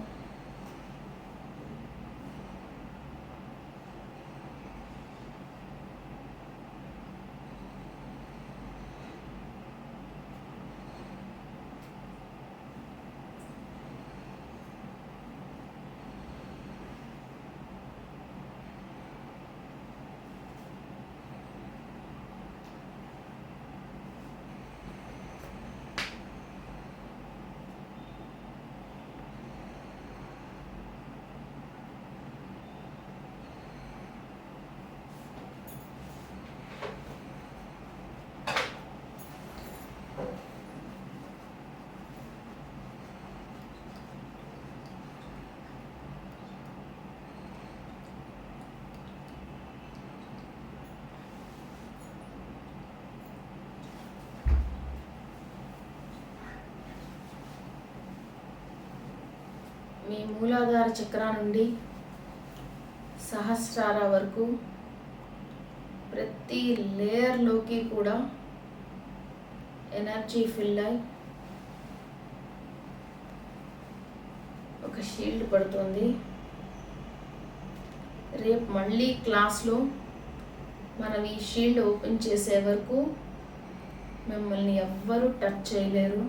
మీ మూలాధార చక్ర నుండి సహస్రార వరకు ప్రతి లేయర్లోకి కూడా ఎనర్జీ ఫిల్ అయి ఒక షీల్డ్ పడుతుంది. రేపు మళ్ళీ క్లాస్లో మనం ఈ షీల్డ్ ఓపెన్ చేసే వరకు మిమ్మల్ని ఎవ్వరూ టచ్ చేయలేరు.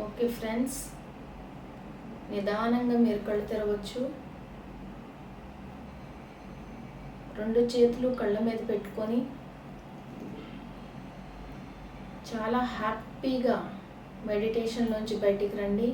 ఓకే ఫ్రెండ్స్, నిదానంగా మీరు కళ్ళు తెరవచ్చు. 2 చేతులు కళ్ళ మీద పెట్టుకొని చాలా హ్యాపీగా మెడిటేషన్లోంచి బయటికి రండి.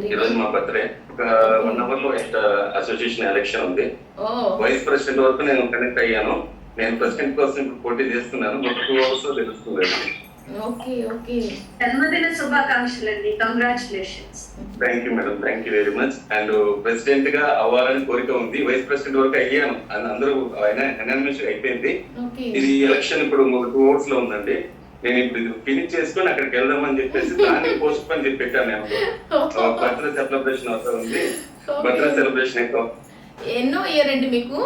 ఈ రోజు మా బర్త్డే. ఒక 1 hour లో అసోసియేషన్ ఎలక్షన్ ఉంది. వైస్ ప్రెసిడెంట్ వరకు నేను కనెక్ట్ అయ్యాను. నేను ప్రెసిడెంట్ కోసం ఇప్పుడు పోటీ చేస్తున్నాను. 2 hours లో తెలుస్తుంది. ఓకే ఓకే, జన్మదిన శుభాకాంక్షలు అండి. Congratulations. Thank you madam, thank you very much. And president గా అవ్వాలని కోరిక ఉంది. వైస్ ప్రెసిడెంట్ వరకు అయ్యాను, అందరూ ఎనానిమస్ అయిపోయింది. ఇది ఎలక్షన్ ఇప్పుడు 2 hours లో ఉందండి. నేను ఇప్పుడు ఫినిష్ చేసుకొని అక్కడికి వెళ్దామని చెప్పేసి దాన్ని పోస్ట్ పని చెప్పి పెట్టాను నేను. బర్త్డే సెలబ్రేషన్ అవసరం ఉంది, బర్త్డే సెలబ్రేషన్ ఎక్కువ. ఎన్నో ఇయర్ అండి మీకు?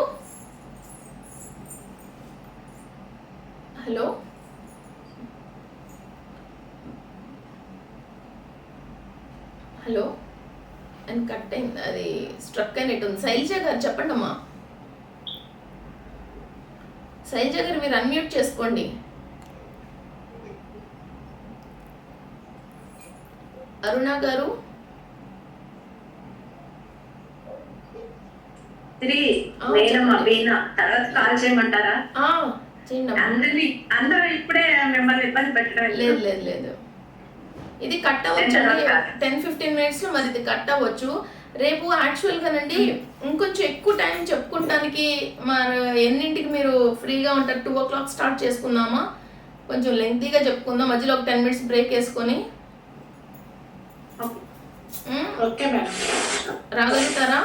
హలో హలో అండ్ కట్ అయింది, అది స్ట్రక్ అయినట్టు ఉంది. శైలజ గారు చెప్పండి అమ్మా. శైలజ గారు మీరు అన్మ్యూట్ చేసుకోండి. అరుణ గారు తర్వాత కాల్ చేయమంటారా? చేయండి. అందరూ ఇప్పుడే మిమ్మల్ని ఇబ్బంది పెట్టడం లేదు లేదు లేదు, ఇది కట్ అవ్వచ్చు 10-15 minutes లో, మరి ఇది కట్ అవ్వచ్చు. రేపు యాక్చువల్గానండి ఇంకొంచెం ఎక్కువ టైం చెప్పుకుంటానికి మరి ఎన్నింటికి మీరు ఫ్రీగా ఉంటారు? 2 o'clock స్టార్ట్ చేసుకుందామా? కొంచెం లెంగ్తీగా చెప్పుకుందాం, మధ్యలో ఒక 10 minutes బ్రేక్ వేసుకొని. రాగలుగుతారా?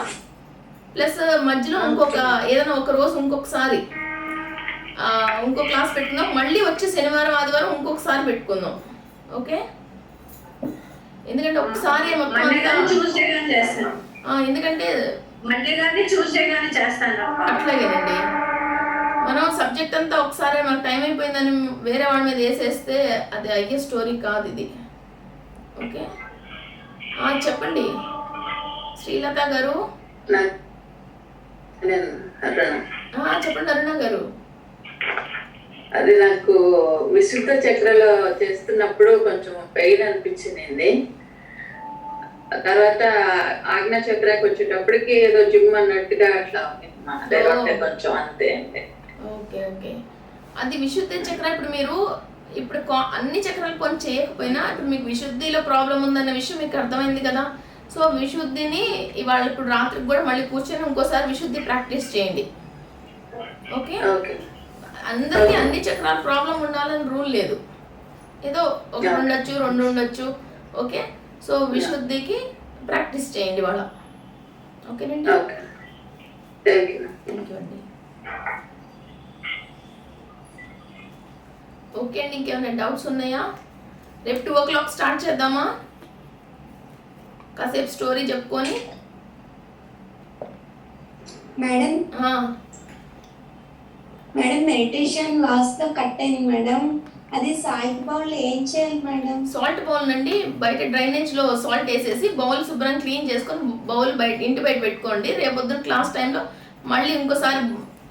ప్లస్ మధ్యలో ఇంకొక ఏదైనా ఒక రోజు ఇంకొకసారి ఇంకో క్లాస్ పెట్టుకుందాం, మళ్ళీ వచ్చే శనివారం ఆదివారం ఇంకొకసారి పెట్టుకుందాం. ఓకే, ఎందుకంటే ఒకసారి ఎందుకంటే అట్లాగేనండి, మనం సబ్జెక్ట్ అంతా ఒకసారి మనకు టైం అయిపోయిందని వేరే వాళ్ళ మీద వేసేస్తే అది అయ్యే స్టోరీ కాదు ఇది. ఓకే, చెప్పండి శ్రీలత గారు. చెప్పండి అరుణ గారు. అది నాకు విశుద్ధ చక్రలో చేస్తున్నప్పుడు కొంచెం పెయిన్ అనిపించింది. తర్వాత ఆజ్ఞా చక్రాకి వచ్చేటప్పటికి ఏదో జిమ్ అన్నట్టుగా అట్లా కొంచెం అంతే. ఓకే ఓకే, అది విశుద్ధ చక్ర. ఇప్పుడు మీరు ఇప్పుడు అన్ని చక్రాలు కొంచెం చేయకపోయినా ఇప్పుడు మీకు విశుద్ధిలో ప్రాబ్లం ఉందన్న విషయం మీకు అర్థమైంది కదా. సో విశుద్ధిని ఇవాళ ఇప్పుడు రాత్రికి కూడా మళ్ళీ కూర్చొని ఇంకోసారి విశుద్ధి ప్రాక్టీస్ చేయండి. ఓకే, అందరికీ అన్ని చక్రాల ప్రాబ్లం ఉండాలని రూల్ లేదు, ఏదో ఒకటి ఉండొచ్చు, 2 ఉండొచ్చు. ఓకే, సో విశుద్ధికి ప్రాక్టీస్ చేయండి వాళ్ళ. ఓకేనండి, థ్యాంక్ యూ అండి. ఓకే అండి, ఇంకేమైనా డౌట్స్ ఉన్నాయా? రేపు 2 o'clock స్టార్ట్ చేద్దామా? కాసేపు స్టోరీ చెప్పుకొని. మేడం మేడం మెడిటేషన్ లాస్ట్ లో కట్ అయింది మేడం, అది సాల్ట్ బౌల్ ఏం చేయాలి మేడం? సాల్ట్ బౌల్ నండి బయట డ్రైనేజ్ లో సాల్ట్ వేసేసి బౌల్ శుభ్రం క్లీన్ చేసుకొని బౌల్ బయట ఇంటి బయట పెట్టుకోండి. రేపొద్దున క్లాస్ టైంలో మళ్ళీ ఇంకోసారి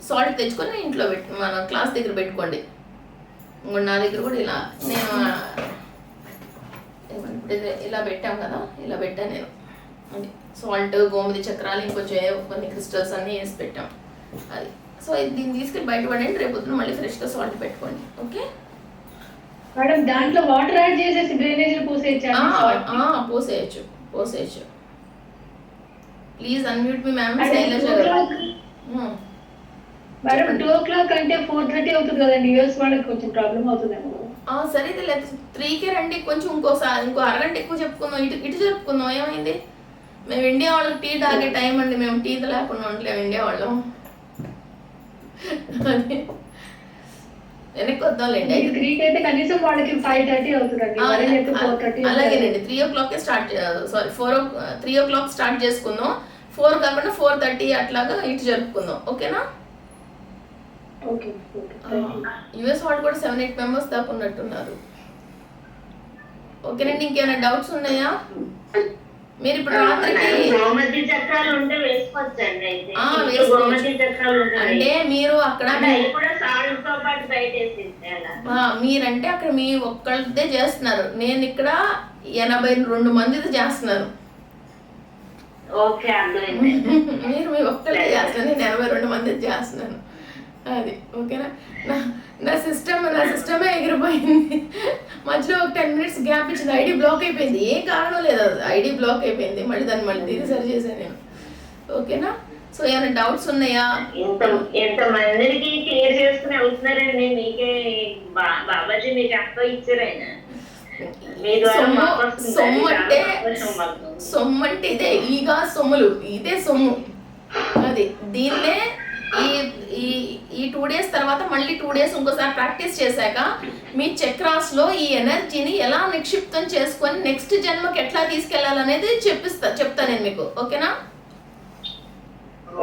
సాల్ట్ తెచ్చుకొని ఇంట్లో మన క్లాస్ దగ్గర పెట్టుకోండి. నా దగ్గర కూడా ఇలా నేను ఇలా పెట్టాం కదా, ఇలా పెట్టాను నేను. అది సాల్ట్, గోమతి చక్రాలు, ఇంకొంచెం కొన్ని క్రిస్టల్స్ అన్నీ వేసి పెట్టాం అది. సో దీన్ని తీసుకెళ్ళి బయటపడండి, రేపు పొద్దున మళ్ళీ ఫ్రెష్గా సాల్ట్ పెట్టుకోండి. ఓకే మేడం, దాంట్లో వాటర్ యాడ్ చేసేసి డ్రైనేజ్ లో పోసేయచ్చు. Please unmute me ma'am. Shailaja గారు మేడం 2 o'clock అంటే 4:30 అవుతుంది కదండి, యూఎస్ వాళ్ళకి కొంచెం ప్రాబ్లం అవుతుంది. సరే లేదు 3కే రండి, కొంచెం ఇంకో అరగంట ఎక్కువ చెప్పుకుందాం, ఇటు చెప్పుకుందాం. ఏమైంది? మేము ఇండియా వాళ్ళకి టీ తాగే టైం అండి, మేము టీ లేకుండా ఉండలేము ఇండియా వాళ్ళం. వెనక్కి వద్దాంలేండి. అలాగేనండి, 3 o'clock start, sorry 3 o'clock start చేసుకుందాం. 4 కాకుండా 4:30 అట్లాగా ఇటు జరుపుకుందాం. ఓకేనా? యుఎస్ వాళ్ళు కూడా 7-8 members దాకా ఉన్నట్టున్నారు. ఓకేనండి, ఇంకేమైనా డౌట్స్ ఉన్నాయా? మీరు ఇప్పుడు రాత్రికి అంటే మీరు అక్కడ మీరంటే అక్కడ మీ ఒక్కళ్ళదే చేస్తున్నారు, నేను ఇక్కడ 82 మందిది చేస్తున్నాను. మీరు మీ ఒక్కళ్ళే చేస్తున్నారు, నేను 82 మందిది చేస్తున్నాను. అది ఓకేనా? నా సిస్టమే ఎగిరిపోయింది. మధ్యలో ఒక 10 minutes గ్యాప్ ఇచ్చింది, ఐడి బ్లాక్ అయిపోయింది. ఏ కారణం లేదు, అది ఐడి బ్లాక్ అయిపోయింది. దాన్ని మళ్ళీ సరి చేశాను నేను. ఓకేనా? సో ఏమైనా డౌట్స్ ఉన్నాయా? ఎంతమందికి క్లియర్ చేసుకుని అవుతున్నారండి. మీకే బాబాజీ మీకు అక్క ఇచ్చారు ఆయన. సొమ్ము అంటే ఇదే, ఈగా సొమ్ములు, ఇదే సొమ్ము. అది దీన్నే ఈ ఈ ఈ 2 డేస్ తర్వాత మళ్ళీ 2 డేస్ ఇంకోసారి ప్రాక్టీస్ చేశాక మీ చక్రాస్లో ఈ ఎనర్జీని ఎలా నిక్షిప్తం చేసుకొని నెక్స్ట్ జన్మకి ఎట్లా తీసుకెళ్లాలనేది చెప్తా నేను మీకు. ఓకేనా?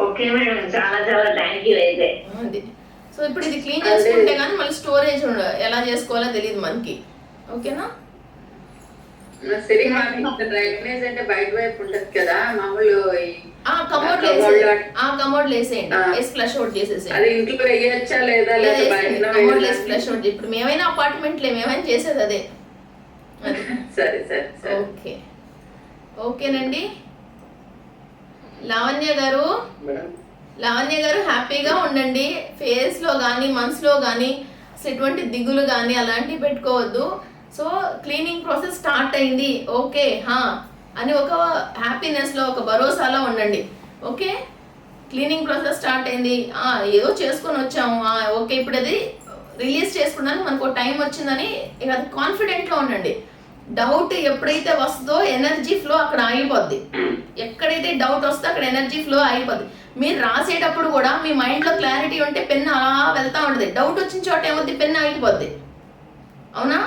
ఓకే మేడం, చాలా చాలా థ్యాంక్ యూ అయితే. అది సో ఇప్పుడు ఇది క్లీన్ చేసుకుంటే కానీ మళ్ళీ స్టోరేజ్ ఎలా చేసుకోవాలో తెలియదు మనకి. ఓకేనా? డ్రైనేజ్ అంటే బయట వైపు ఉంటది కదా మామూలు కమోడ్ వేసేయండి, ఫ్లష్ అవుట్ చేసేసేయండి. అది ఇంట్లో వేయచ్చా లేదా కమోడ్ లేసి ఫ్లష్ అవుట్. ఇప్పుడు మేమైనా అపార్ట్మెంట్లు మేమైనా చేసేది అదే. సరే సరే ఓకే, ఓకేనండి. లావణ్య గారు హ్యాపీగా ఉండండి. ఫేస్ లో కానీ మనసులో కానీ అసలు ఎటువంటి దిగులు కానీ అలాంటివి పెట్టుకోవద్దు. సో క్లీనింగ్ ప్రాసెస్ స్టార్ట్ అయింది ఓకే అని ఒక హ్యాపీనెస్లో ఒక భరోసాలో ఉండండి. ఓకే, క్లీనింగ్ ప్రాసెస్ స్టార్ట్ అయింది, ఏదో చేసుకొని వచ్చాము, ఓకే ఇప్పుడు అది రిలీజ్ చేసుకున్నాను మనకు టైం వచ్చిందని ఇక అది కాన్ఫిడెంట్లో ఉండండి. డౌట్ ఎప్పుడైతే వస్తుందో ఎనర్జీ ఫ్లో అక్కడ ఆగిపోద్ది. ఎక్కడైతే డౌట్ వస్తుందో అక్కడ ఎనర్జీ ఫ్లో ఆగిపోద్ది. మీరు రాసేటప్పుడు కూడా మీ మైండ్లో క్లారిటీ ఉంటే పెన్ అలా వెళ్తూ ఉంటుంది. డౌట్ వచ్చిన చోట ఏమవుద్ది, పెన్ ఆగిపోద్ది. అవునా?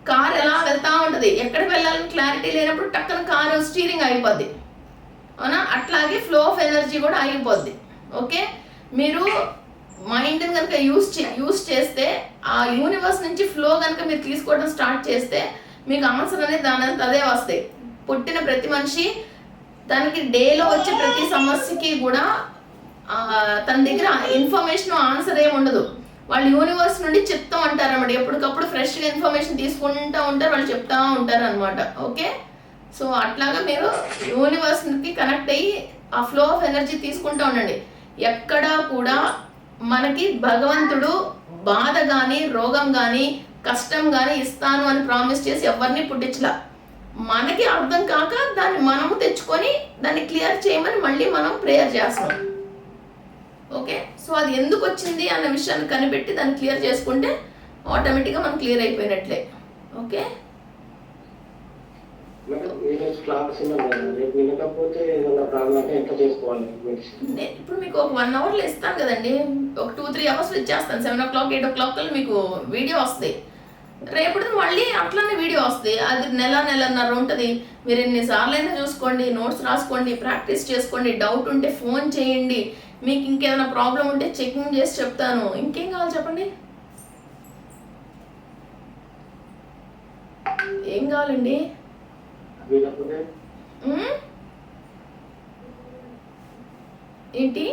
కార్ ఎలా వెళ్తూ ఉంటుంది, ఎక్కడికి వెళ్ళాలని క్లారిటీ లేనప్పుడు టక్కన కారు స్టీరింగ్ ఆగిపోద్ది. అవునా? అట్లాగే ఫ్లో ఆఫ్ ఎనర్జీ కూడా ఆగిపోద్ది. ఓకే, మీరు మైండ్ని కనుక యూజ్ చేస్తే ఆ యూనివర్స్ నుంచి ఫ్లో కనుక మీరు తీసుకోవడం స్టార్ట్ చేస్తే మీకు ఆన్సర్ అనేది దానంతా అదే వస్తాయి. పుట్టిన ప్రతి మనిషి దానికి డేలో వచ్చే ప్రతి సమస్యకి కూడా తన దగ్గర ఇన్ఫర్మేషన్ ఆన్సర్ ఏమి ఉండదు. వాళ్ళు యూనివర్స్ నుండి చెప్తూ ఉంటారు అన్నమాట. ఎప్పటికప్పుడు ఫ్రెష్గా ఇన్ఫర్మేషన్ తీసుకుంటూ ఉంటారు, వాళ్ళు చెప్తూ ఉంటారు అనమాట. ఓకే, సో అట్లాగా మీరు యూనివర్స్కి కనెక్ట్ అయ్యి ఆ ఫ్లో ఆఫ్ ఎనర్జీ తీసుకుంటూ ఉండండి. ఎక్కడా కూడా మనకి భగవంతుడు బాధ కానీ రోగం కానీ కష్టం కానీ ఇస్తాను అని ప్రామిస్ చేసి ఎవరిని పుట్టించలా. మనకి అర్థం కాక దాన్ని మనము తెచ్చుకొని దాన్ని క్లియర్ చేయమని మళ్ళీ మనం ప్రేయర్ చేస్తున్నాం. ఓకే, సో అది ఎందుకు వచ్చింది అన్న విషయాన్ని కనిపెట్టి దాన్ని క్లియర్ చేసుకుంటే ఆటోమేటిక్గా మనం క్లియర్ అయిపోయినట్లే. ఓకే, ఇప్పుడు మీకు ఒక 1 అవర్లో ఇస్తాను కదండి, ఒక 2-3 అవర్స్లో ఇచ్చేస్తాను. 7 o'clock 8 o'clock మీకు వీడియో వస్తాయి. రేపటి మళ్ళీ అట్లనే వీడియో వస్తాయి. అది నెలన్నర ఉంటుంది. మీరు ఎన్నిసార్లు అయినా చూసుకోండి, నోట్స్ రాసుకోండి, ప్రాక్టీస్ చేసుకోండి. డౌట్ ఉంటే ఫోన్ చేయండి. మీకు ఇంకేమైనా ప్రాబ్లం ఉంటే చెకింగ్ చేసి చెప్తాను. ఇంకేం కావాలి చెప్పండి, ఏం కావాలండి? ఏంటి?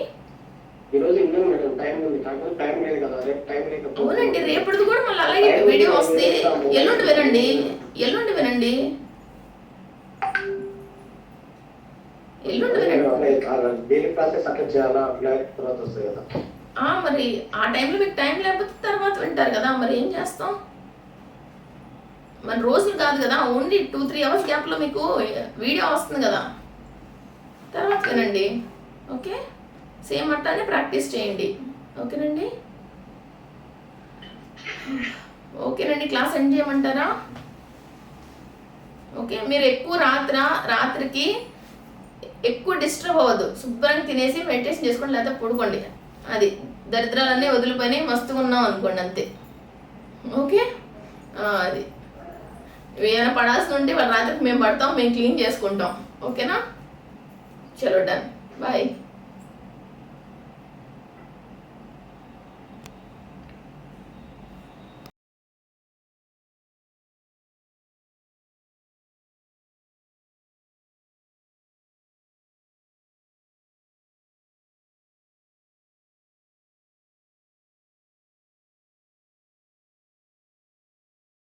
అవునండి, రేపటిది కూడా మళ్ళీ అలాగే వీడియో వస్తే ఎల్లుండి వినండి. మరి ఆ టైంలో మీకు టైం లేకపోతే తర్వాత వింటారు కదా, మరి ఏం చేస్తాం? మన రోజులు కాదు కదా, ఓన్లీ 2-3 అవర్స్ గ్యాప్లో మీకు వీడియో వస్తుంది కదా, తర్వాత వినండి. ఓకే, సేమ్ అట్టానే ప్రాక్టీస్ చేయండి. ఓకేనండి? ఓకేనండి, క్లాస్ ఎండ్ చేయమంటారా? ఓకే, మీరు ఎక్కువ రాత్రికి ఎక్కువ డిస్టర్బ్ అవ్వద్దు. శుభ్రంగా తినేసి మెడిటేషన్ చేసుకోండి, లేకపోతే పడుకోండి. అది దరిద్రాలన్నీ వదిలిపోయినాయి, మస్తుగా ఉన్నాం అనుకోండి, అంతే. ఓకే, అది ఏమైనా పడాల్సి ఉంటే వాళ్ళ రాత్రికి మేము పడతాం, మేము క్లీన్ చేసుకుంటాం. ఓకేనా? చలో, డన్, బాయ్.